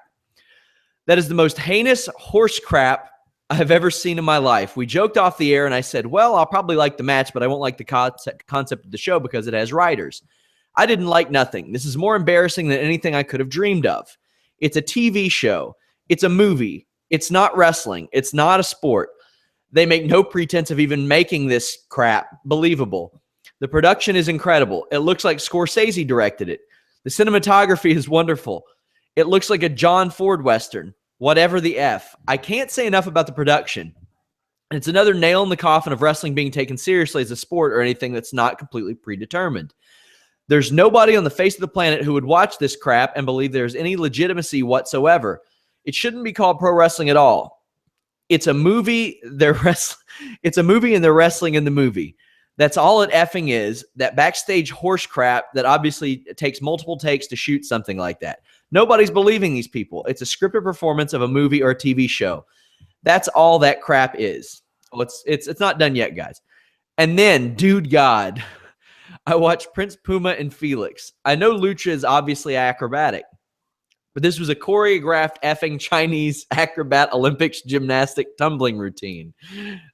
That is the most heinous horse crap I've ever seen in my life. We joked off the air and I said, well, I'll probably like the match, but I won't like the concept of the show because it has writers. I didn't like nothing. This is more embarrassing than anything I could have dreamed of. It's a TV show. It's a movie. It's not wrestling. It's not a sport. They make no pretense of even making this crap believable. The production is incredible. It looks like Scorsese directed it. The cinematography is wonderful. It looks like a John Ford Western. Whatever the F. I can't say enough about the production. It's another nail in the coffin of wrestling being taken seriously as a sport or anything that's not completely predetermined. There's nobody on the face of the planet who would watch this crap and believe there's any legitimacy whatsoever. It shouldn't be called pro wrestling at all. It's a movie. It's a movie and they're wrestling in the movie. That's all it effing is, that backstage horse crap that obviously takes multiple takes to shoot something like that. Nobody's believing these people. It's a scripted performance of a movie or a TV show. That's all that crap is. Well, it's not done yet, guys. And then, dude God, I watched Prince Puma and Felix. I know Lucha is obviously acrobatic. but this was a choreographed effing Chinese acrobat Olympics gymnastic tumbling routine.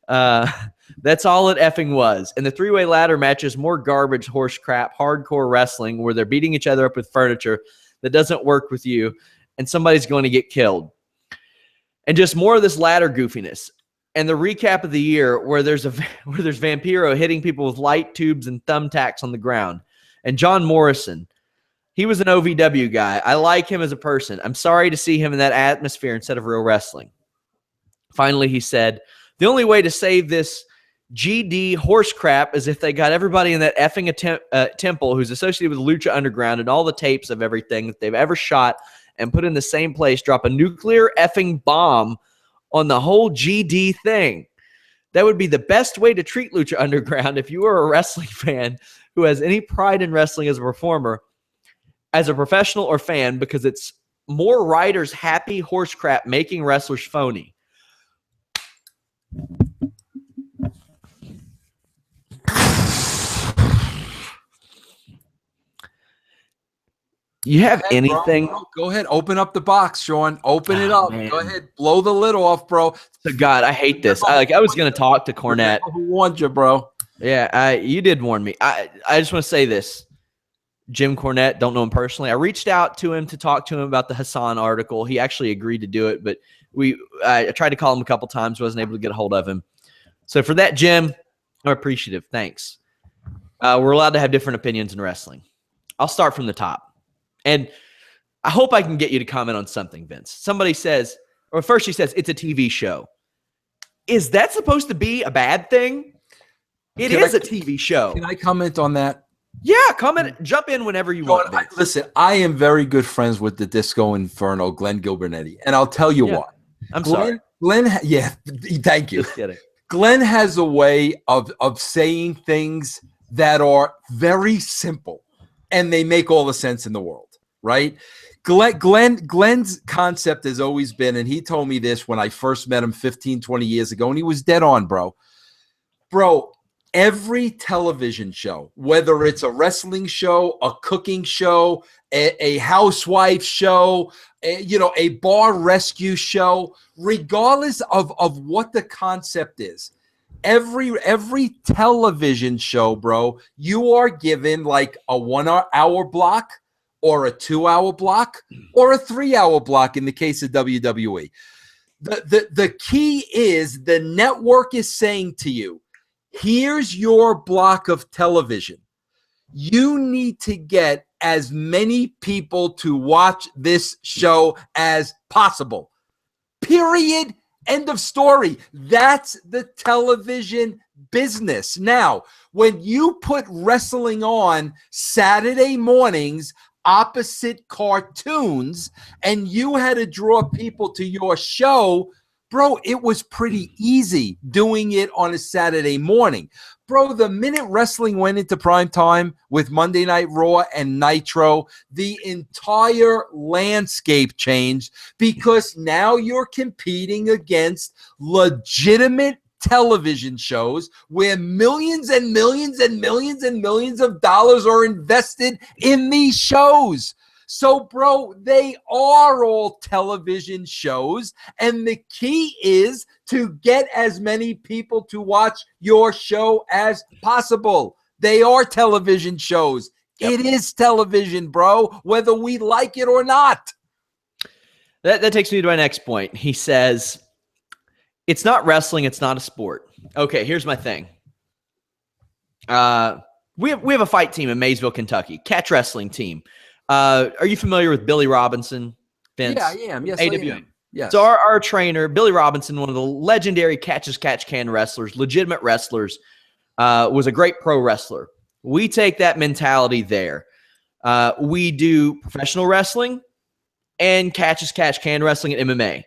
That's all it effing was. And the three-way ladder match is more garbage, horse crap, hardcore wrestling where they're beating each other up with furniture that doesn't work with you, and somebody's going to get killed. And just more of this ladder goofiness. And the recap of the year where there's Vampiro hitting people with light tubes and thumbtacks on the ground. And John Morrison, he was an OVW guy. I like him as a person. I'm sorry to see him in that atmosphere instead of real wrestling. Finally, he said, the only way to save this GD horse crap is if they got everybody in that effing temple who's associated with Lucha Underground and all the tapes of everything that they've ever shot and put in the same place, drop a nuclear effing bomb on the whole GD thing. That would be the best way to treat Lucha Underground if you are a wrestling fan who has any pride in wrestling as a performer, as a professional or fan, because it's more writers happy horse crap making wrestlers phony. You have anything? Bro. Go ahead. Open up the box, Sean. Open it up. Man. Go ahead. Blow the lid off, bro. So God, I hate this. I was going to talk to Cornette. Who warned you, bro? Yeah, you did warn me. I just want to say this. Jim Cornette, don't know him personally. I reached out to him to talk to him about the Hassan article. He actually agreed to do it, but I tried to call him a couple times, wasn't able to get a hold of him. So for that, Jim, I'm appreciative. Thanks. We're allowed to have different opinions in wrestling. I'll start from the top. And I hope I can get you to comment on something, Vince. Somebody says, or first she says, it's a TV show. Is that supposed to be a bad thing? It is a TV show. Can I comment on that? Yeah, comment. Jump in whenever you want. Listen, I am very good friends with the Disco Inferno, Glenn Gilbernetti. And I'll tell you why. Sorry. Thank you. Just kidding. Glenn has a way of saying things that are very simple, and they make all the sense in the world. Right? Glenn's concept has always been, and he told me this when I first met him 15, 20 years ago, and he was dead on, bro. Bro, every television show, whether it's a wrestling show, a cooking show, a housewife show, a bar rescue show, regardless of what the concept is, every television show, bro, you are given like a 1 hour block, or a 2 hour block, or a 3 hour block in the case of WWE. The key is the network is saying to you, here's your block of television. You need to get as many people to watch this show as possible. Period. End of story. That's the television business. Now, when you put wrestling on Saturday mornings opposite cartoons and you had to draw people to your show, bro, it was pretty easy doing it on a Saturday morning. Bro, the minute wrestling went into prime time with Monday Night Raw and Nitro, the entire landscape changed because now you're competing against legitimate television shows where millions and millions and millions and millions of dollars are invested in these shows. So, bro, they are all television shows, and the key is to get as many people to watch your show as possible. They are television shows. Yep. It is television, bro, whether we like it or not. That takes me to my next point. He says, it's not wrestling, it's not a sport. Okay, here's my thing. We have a fight team in Maysville, Kentucky, catch wrestling team. Are you familiar with Billy Robinson, Vince? Yeah, I am. Yes, AWA. I am. Yes. So our trainer, Billy Robinson, one of the legendary catch-as-catch-can wrestlers, legitimate wrestlers, was a great pro wrestler. We take that mentality there. We do professional wrestling and catch-as-catch-can wrestling at MMA.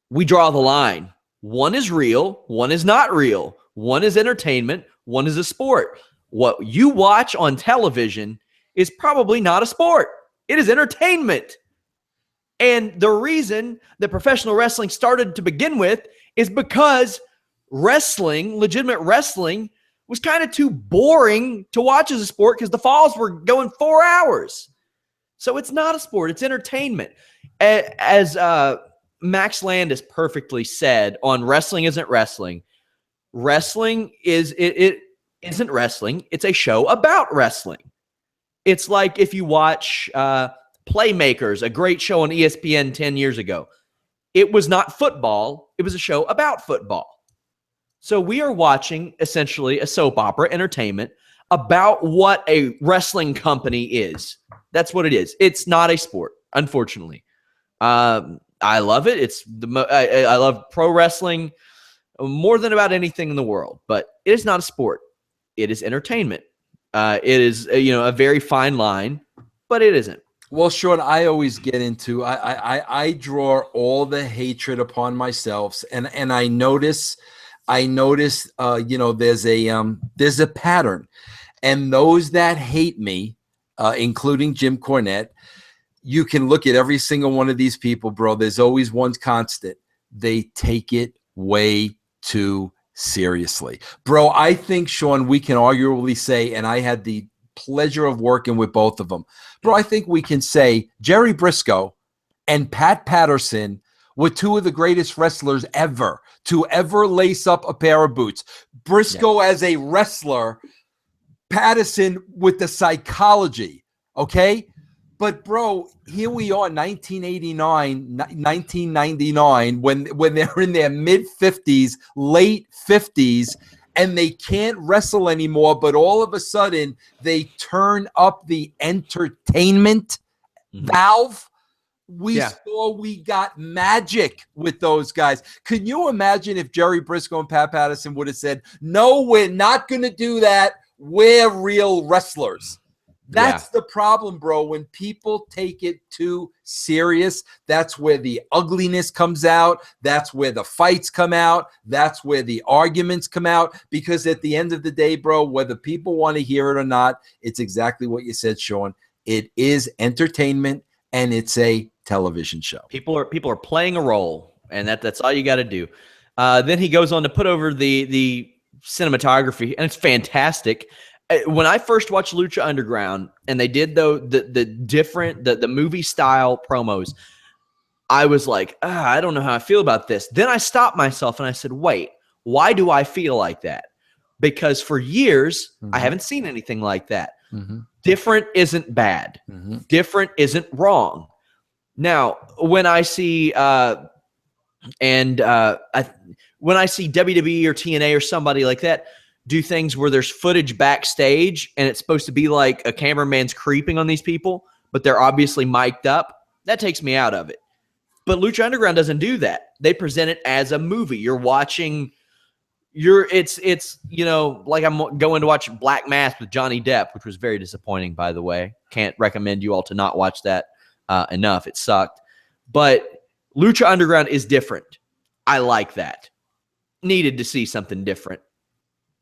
We draw the line. One is real, one is not real. One is entertainment, one is a sport. What you watch on television is probably not a sport. It is entertainment. And the reason that professional wrestling started to begin with is because wrestling, legitimate wrestling, was kind of too boring to watch as a sport because the falls were going 4 hours. So it's not a sport. It's entertainment. As Max Landis perfectly said on Wrestling Isn't Wrestling, wrestling it isn't wrestling. It's a show about wrestling. It's like if you watch Playmakers, a great show on ESPN 10 years ago. It was not football. It was a show about football. So we are watching essentially a soap opera entertainment about what a wrestling company is. That's what it is. It's not a sport, unfortunately. I love it. I love pro wrestling more than about anything in the world, but it is not a sport. It is entertainment. It is a very fine line, but it isn't. Well, Sean, I always get into I draw all the hatred upon myself, and I notice there's a pattern, and those that hate me, including Jim Cornette, you can look at every single one of these people, bro. There's always one constant. They take it way too seriously, bro. I think, Sean, we can arguably say, and I had the pleasure of working with both of them, bro. I think we can say Jerry Briscoe and Pat Patterson were two of the greatest wrestlers ever to ever lace up a pair of boots. Briscoe as a wrestler, Patterson with the psychology, okay? But, bro, here we are, 1989, 1999, when they're in their mid-50s, late 50s, and they can't wrestle anymore, but all of a sudden they turn up the entertainment valve. We got magic with those guys. Can you imagine if Jerry Briscoe and Pat Patterson would have said, no, we're not going to do that. We're real wrestlers. That's the problem, bro. When people take it too serious, that's where the ugliness comes out. That's where the fights come out. That's where the arguments come out. Because at the end of the day, bro, whether people want to hear it or not, it's exactly what you said, Sean. It is entertainment, and it's a television show. People are playing a role, and that's all you got to do. Then he goes on to put over the cinematography, and it's fantastic. When I first watched Lucha Underground and they did the movie style promos, I was like, I don't know how I feel about this. Then I stopped myself and I said, wait, why do I feel like that? Because for years, I haven't seen anything like that. Different isn't bad. Different isn't wrong. Now, when I see when I see WWE or TNA or somebody like that do things where there's footage backstage and it's supposed to be like a cameraman's creeping on these people, but they're obviously mic'd up, that takes me out of it. But Lucha Underground doesn't do that. They present it as a movie. You're watching, it's like I'm going to watch Black Mass with Johnny Depp, which was very disappointing, by the way. Can't recommend you all to not watch that enough. It sucked. But Lucha Underground is different. I like that. Needed to see something different.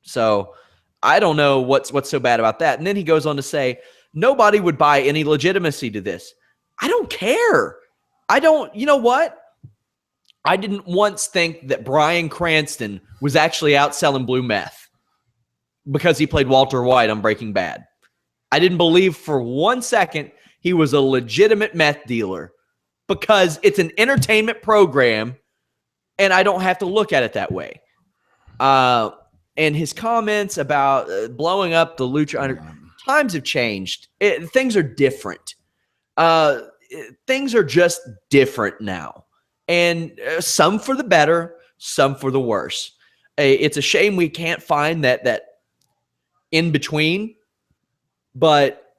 So I don't know what's so bad about that. And then he goes on to say, nobody would buy any legitimacy to this. I don't care. You know what? I didn't once think that Bryan Cranston was actually out selling blue meth because he played Walter White on Breaking Bad. I didn't believe for 1 second he was a legitimate meth dealer because it's an entertainment program and I don't have to look at it that way. And his comments about blowing up the Lucha Underground, times have changed. Things are different. Things are just different now. And some for the better, some for the worse. It's a shame we can't find that in between. But,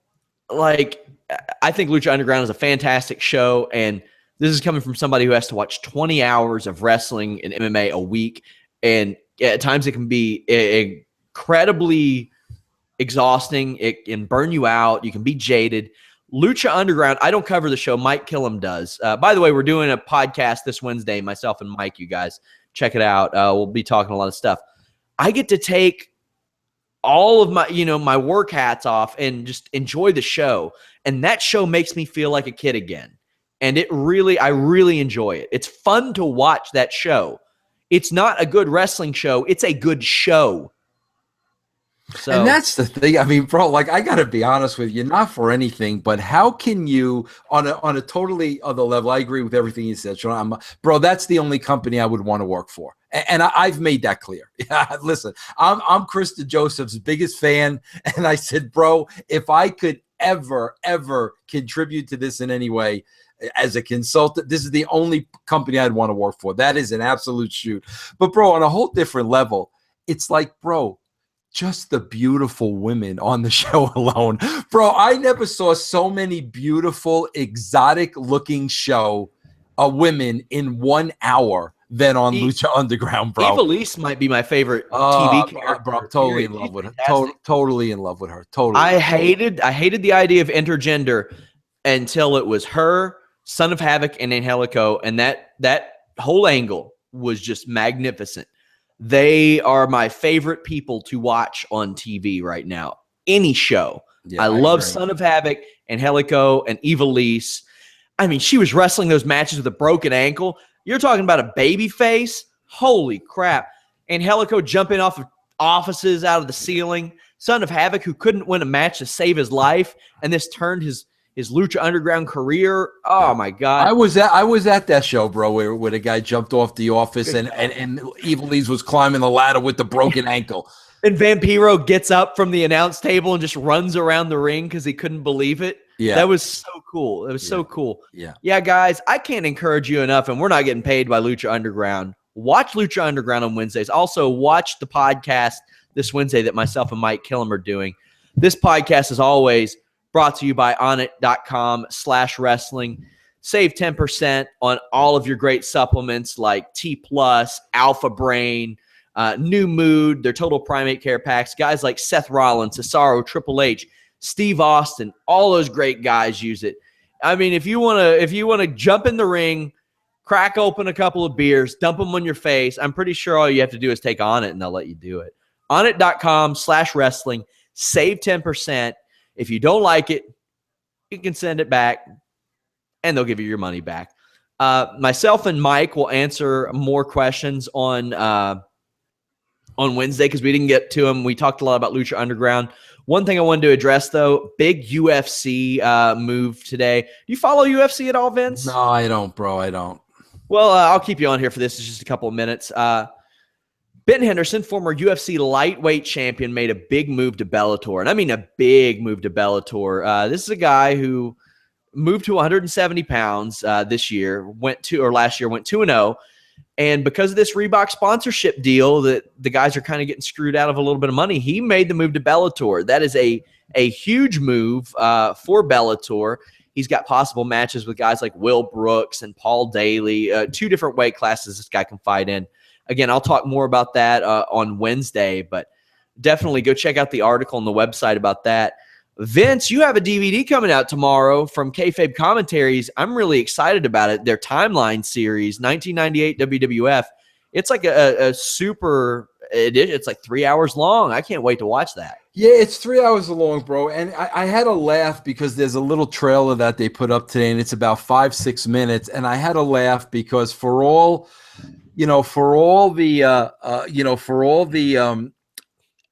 I think Lucha Underground is a fantastic show. And this is coming from somebody who has to watch 20 hours of wrestling and MMA a week. And at times it can be incredibly exhausting. It can burn you out. You can be jaded. Lucha Underground, I don't cover the show. Mike Killam does. By the way, we're doing a podcast this Wednesday, myself and Mike, you guys. Check it out. We'll be talking a lot of stuff. I get to take all of my, my work hats off and just enjoy the show. And that show makes me feel like a kid again. And I really enjoy it. It's fun to watch that show. It's not a good wrestling show. It's a good show. So, and that's the thing. I mean, bro, like, I gotta be honest with you, not for anything, but how can you, on a totally other level? I agree with everything you said, Sean. Bro, that's the only company I would want to work for, and I've made that clear. Listen, I'm Krista Joseph's biggest fan, and I said, bro, if I could ever contribute to this in any way as a consultant, this is the only company I'd want to work for. That is an absolute shoot. But bro, on a whole different level, it's like, bro, just the beautiful women on the show alone. Bro, I never saw so many beautiful, exotic looking women in 1 hour than on Lucha Underground, bro. Ivelisse might be my favorite TV character. Bro, I'm totally in love with her. Totally in love with her. Totally. I hated the idea of intergender until it was her, Son of Havoc, and Angelico, and that whole angle was just magnificent. They are my favorite people to watch on TV right now. Any show. Yeah, I love agree. Son of Havoc, Angelico, and Ivelisse. I mean, she was wrestling those matches with a broken ankle. You're talking about a baby face? Holy crap. Angelico jumping off of offices out of the ceiling. Son of Havoc, who couldn't win a match to save his life, and this turned his Lucha Underground career. Oh my God. I was at that show, bro, where the guy jumped off the office and Ivelisse was climbing the ladder with the broken ankle. And Vampiro gets up from the announce table and just runs around the ring because he couldn't believe it. Yeah. That was so cool. It was so cool. Yeah. Yeah, guys, I can't encourage you enough, and we're not getting paid by Lucha Underground. Watch Lucha Underground on Wednesdays. Also, watch the podcast this Wednesday that myself and Mike Killam are doing. This podcast is always brought to you by onnit.com/wrestling. Save 10% on all of your great supplements like T+, Alpha Brain, New Mood, their Total Primate Care packs. Guys like Seth Rollins, Cesaro, Triple H, Steve Austin, all those great guys use it. I mean, if you want to jump in the ring, crack open a couple of beers, dump them on your face, I'm pretty sure all you have to do is take Onnit and they'll let you do it. Onnit.com/wrestling. Save 10%. If you don't like it, you can send it back, and they'll give you your money back. Myself and Mike will answer more questions on Wednesday because we didn't get to them. We talked a lot about Lucha Underground. One thing I wanted to address, though, big UFC move today. Do you follow UFC at all, Vince? No, I don't, bro. I don't. Well, I'll keep you on here for this. It's just a couple of minutes. Ben Henderson, former UFC lightweight champion, made a big move to Bellator. And I mean a big move to Bellator. This is a guy who moved to 170 pounds last year, went 2-0. And because of this Reebok sponsorship deal that the guys are kind of getting screwed out of a little bit of money, he made the move to Bellator. That is a huge move for Bellator. He's got possible matches with guys like Will Brooks and Paul Daly, 2 different weight classes this guy can fight in. Again, I'll talk more about that on Wednesday, but definitely go check out the article on the website about that. Vince, you have a DVD coming out tomorrow from Kayfabe Commentaries. I'm really excited about it. Their Timeline series, 1998 WWF. It's like a super edition. It's like 3 hours long. I can't wait to watch that. Yeah, it's 3 hours long, bro. And I had a laugh because there's a little trailer that they put up today, and it's about 5-6 minutes. And I had a laugh because for all the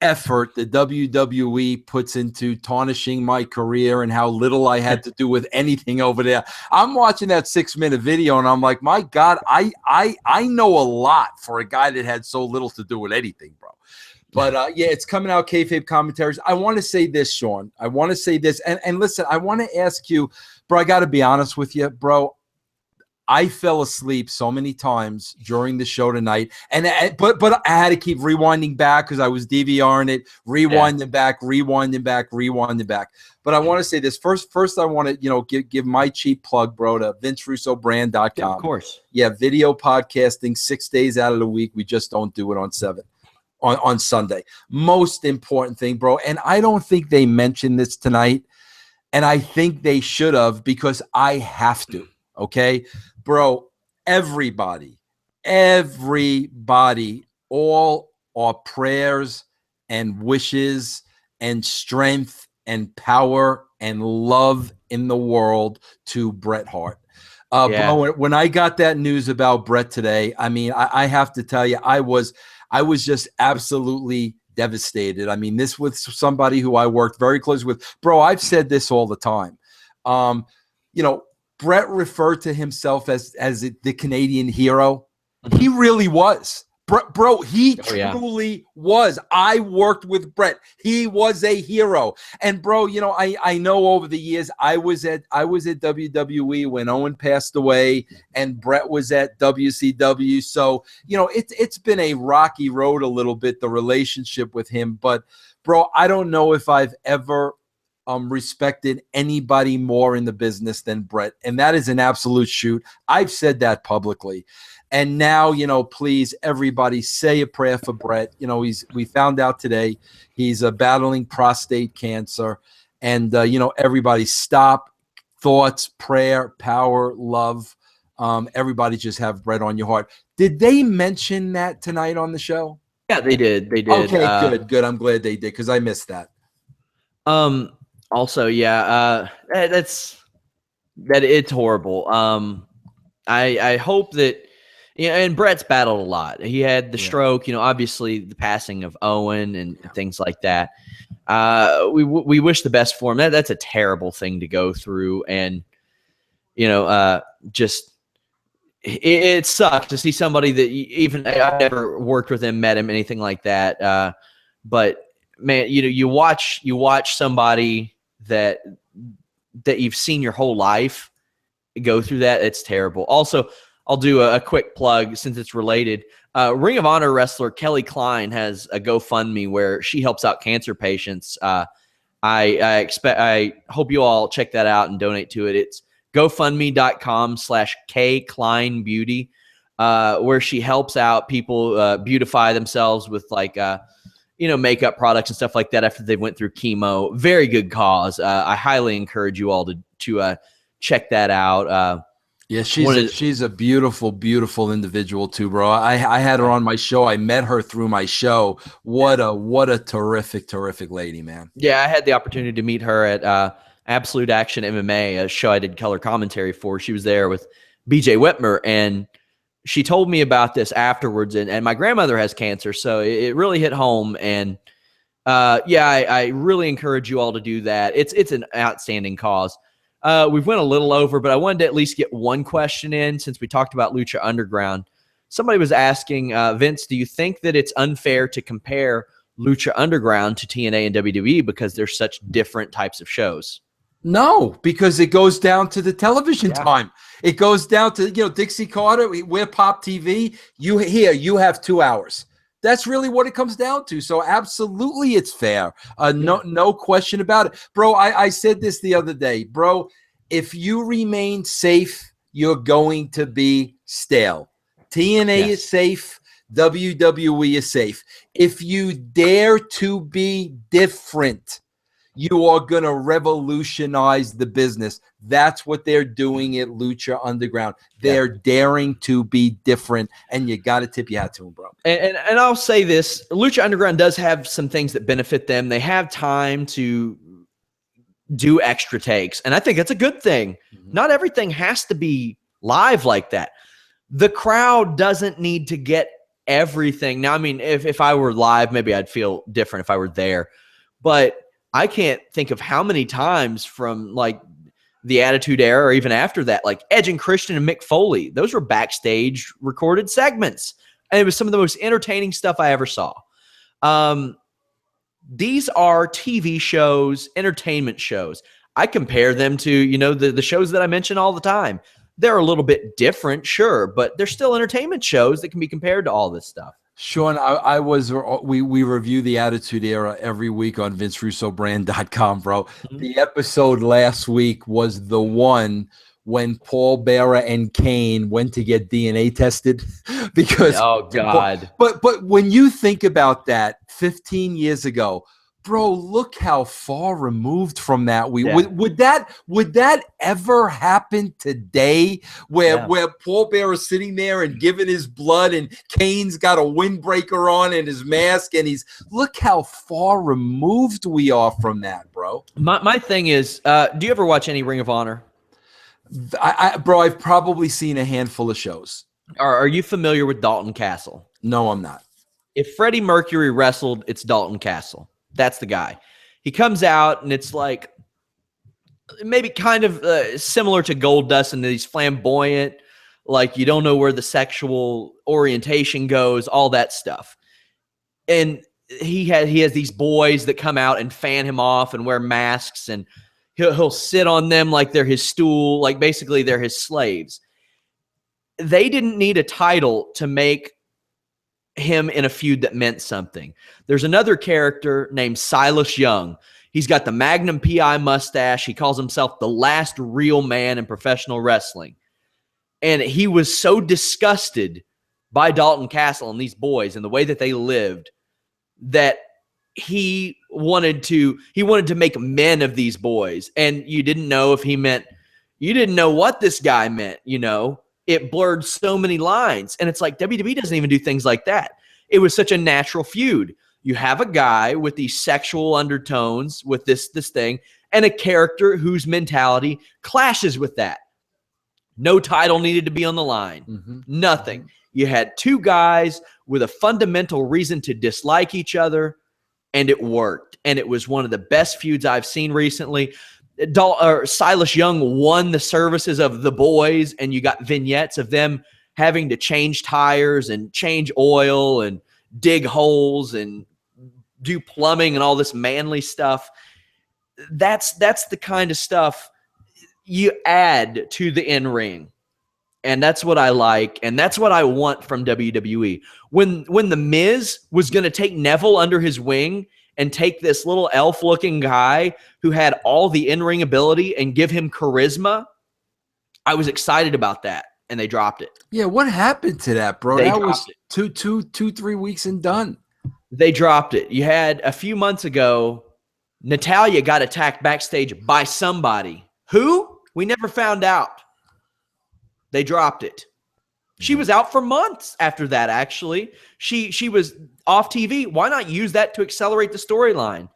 effort the WWE puts into tarnishing my career and how little I had to do with anything over there, I'm watching that 6-minute video and I'm like, my God, I know a lot for a guy that had so little to do with anything, bro. But yeah, it's coming out, Kayfabe Commentaries. I want to say this, Sean. I want to say this, and listen, I want to ask you, bro. I got to be honest with you, bro. I fell asleep so many times during the show tonight, but I had to keep rewinding back because I was DVRing it, rewinding back. But I want to say this first. I want to give my cheap plug, bro, to VinceRussoBrand.com. Yeah, of course. Yeah, video podcasting 6 days out of the week. We just don't do it on Sunday. Most important thing, bro. And I don't think they mentioned this tonight, and I think they should have because I have to. Okay. Bro, everybody, all our prayers and wishes and strength and power and love in the world to Bret Hart. Bro, when I got that news about Bret today, I mean, I have to tell you, I was just absolutely devastated. I mean, this with somebody who I worked very closely with. Bro, I've said this all the time. You know, Brett referred to himself as the Canadian hero. He really was. Bro, he truly was. I worked with Brett. He was a hero. And bro, you know, I know over the years I was at WWE when Owen passed away and Brett was at WCW. So, you know, it's been a rocky road a little bit, the relationship with him. But bro, I don't know if I've ever respected anybody more in the business than Brett. And that is an absolute shoot. I've said that publicly. And now, you know, please, everybody say a prayer for Brett. You know, we found out today he's battling prostate cancer. And, you know, everybody stop, thoughts, prayer, power, love. Everybody just have Brett on your heart. Did they mention that tonight on the show? Yeah, they did. They did. Okay, good. I'm glad they did because I missed that. Also, yeah, it's horrible. I hope that, yeah, and Brett's battled a lot. He had the stroke, you know, obviously the passing of Owen and things like that. We wish the best for him. That's a terrible thing to go through, and you know, just it sucks to see somebody that even I've never worked with him, met him, anything like that. But man, you know, you watch somebody that you've seen your whole life go through that. It's terrible. Also, I'll do a quick plug since it's related. Ring of Honor wrestler Kelly Klein has a GoFundMe where she helps out cancer patients. I hope you all check that out and donate to it. It's GoFundMe.com/KKleinBeauty, where she helps out people beautify themselves with like you know, makeup products and stuff like that after they went through chemo. Very good cause. I highly encourage you all to check that out. Yeah, she's a beautiful, beautiful individual too, bro. I had her on my show. I met her through my show. What a terrific, terrific lady, man. Yeah, I had the opportunity to meet her at Absolute Action MMA, a show I did color commentary for. She was there with BJ Whitmer, and she told me about this afterwards. And my grandmother has cancer, so it really hit home. And yeah, I really encourage you all to do that. It's an outstanding cause. We've went a little over, but I wanted to at least get one question in since we talked about Lucha Underground. Somebody was asking, Vince, do you think that it's unfair to compare Lucha Underground to TNA and WWE because they're such different types of shows? No, because it goes down to the television time. It goes down to, you know, Dixie Carter, we're Pop TV. You have 2 hours. That's really what it comes down to. So absolutely it's fair. No question about it. Bro, I said this the other day. Bro, if you remain safe, you're going to be stale. TNA is safe. WWE is safe. If you dare to be different, you are going to revolutionize the business. That's what they're doing at Lucha Underground. They're daring to be different, and you got to tip your hat to them, bro. And I'll say this. Lucha Underground does have some things that benefit them. They have time to do extra takes, and I think that's a good thing. Not everything has to be live like that. The crowd doesn't need to get everything. Now, I mean, if I were live, maybe I'd feel different if I were there, but I can't think of how many times from like the Attitude Era or even after that, like Edge and Christian and Mick Foley, those were backstage recorded segments. And it was some of the most entertaining stuff I ever saw. These are TV shows, entertainment shows. I compare them to, you know, the shows that I mention all the time. They're a little bit different, sure, but they're still entertainment shows that can be compared to all this stuff. Sean, we review the Attitude Era every week on VinceRussoBrand.com, bro. The episode last week was the one when Paul Bearer and Kane went to get DNA tested because oh god. But when you think about that 15 years ago, bro, look how far removed from that we would that ever happen today where Paul Bearer is sitting there and giving his blood and Kane's got a windbreaker on and his mask and look how far removed we are from that, bro. My thing is, do you ever watch any Ring of Honor? Bro, I've probably seen a handful of shows. Are you familiar with Dalton Castle? No, I'm not. If Freddie Mercury wrestled, it's Dalton Castle. That's the guy. He comes out, and it's like maybe kind of similar to Goldust, and he's flamboyant, like you don't know where the sexual orientation goes, all that stuff. And he has these boys that come out and fan him off and wear masks, and he'll sit on them like they're his stool, like basically they're his slaves. They didn't need a title to make him in a feud that meant something. There's another character named Silas Young. He's got the Magnum PI mustache. He calls himself the last real man in professional wrestling. And he was so disgusted by Dalton Castle and these boys and the way that they lived that he wanted to make men of these boys. And you didn't know what this guy meant, you know. It blurred so many lines. And it's like WWE doesn't even do things like that. It was such a natural feud. You have a guy with these sexual undertones with this thing, and a character whose mentality clashes with that. No title needed to be on the line. Mm-hmm. Nothing. You had two guys with a fundamental reason to dislike each other, and it worked. And it was one of the best feuds I've seen recently. Silas Young won the services of the boys, and you got vignettes of them having to change tires and change oil and dig holes and do plumbing and all this manly stuff. That's the kind of stuff you add to the in-ring. And that's what I like, and that's what I want from WWE. When The Miz was going to take Neville under his wing and take this little elf-looking guy who had all the in-ring ability and give him charisma, I was excited about that, and they dropped it. Yeah, what happened to that, bro? That was 3 weeks and done. They dropped it. You had a few months ago, Natalya got attacked backstage by somebody. Who? We never found out. They dropped it. She was out for months after that, actually. She was off TV. Why not use that to accelerate the storyline?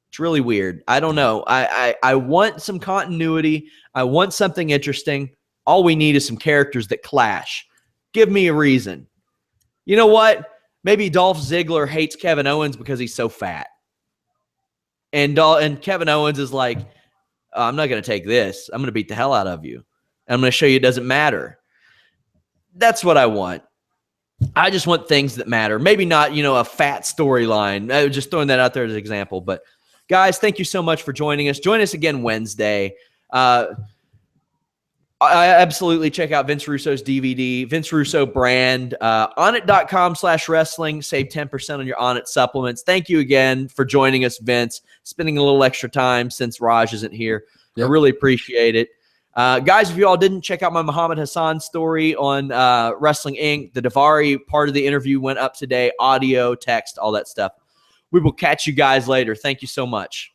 It's really weird. I don't know. I want some continuity. I want something interesting. All we need is some characters that clash. Give me a reason. You know what? Maybe Dolph Ziggler hates Kevin Owens because he's so fat. And Kevin Owens is like, I'm not going to take this. I'm going to beat the hell out of you. And I'm going to show you it doesn't matter. That's what I want. I just want things that matter. Maybe not, a fat storyline. I was just throwing that out there as an example. But, guys, thank you so much for joining us. Join us again Wednesday. I absolutely check out Vince Russo's DVD, Vince Russo brand, onnit.com/wrestling. Save 10% on your Onnit supplements. Thank you again for joining us, Vince, spending a little extra time since Raj isn't here. Yep. I really appreciate it. Guys, if you all didn't check out my Muhammad Hassan story on Wrestling Inc., the Daivari part of the interview went up today, audio, text, all that stuff. We will catch you guys later. Thank you so much.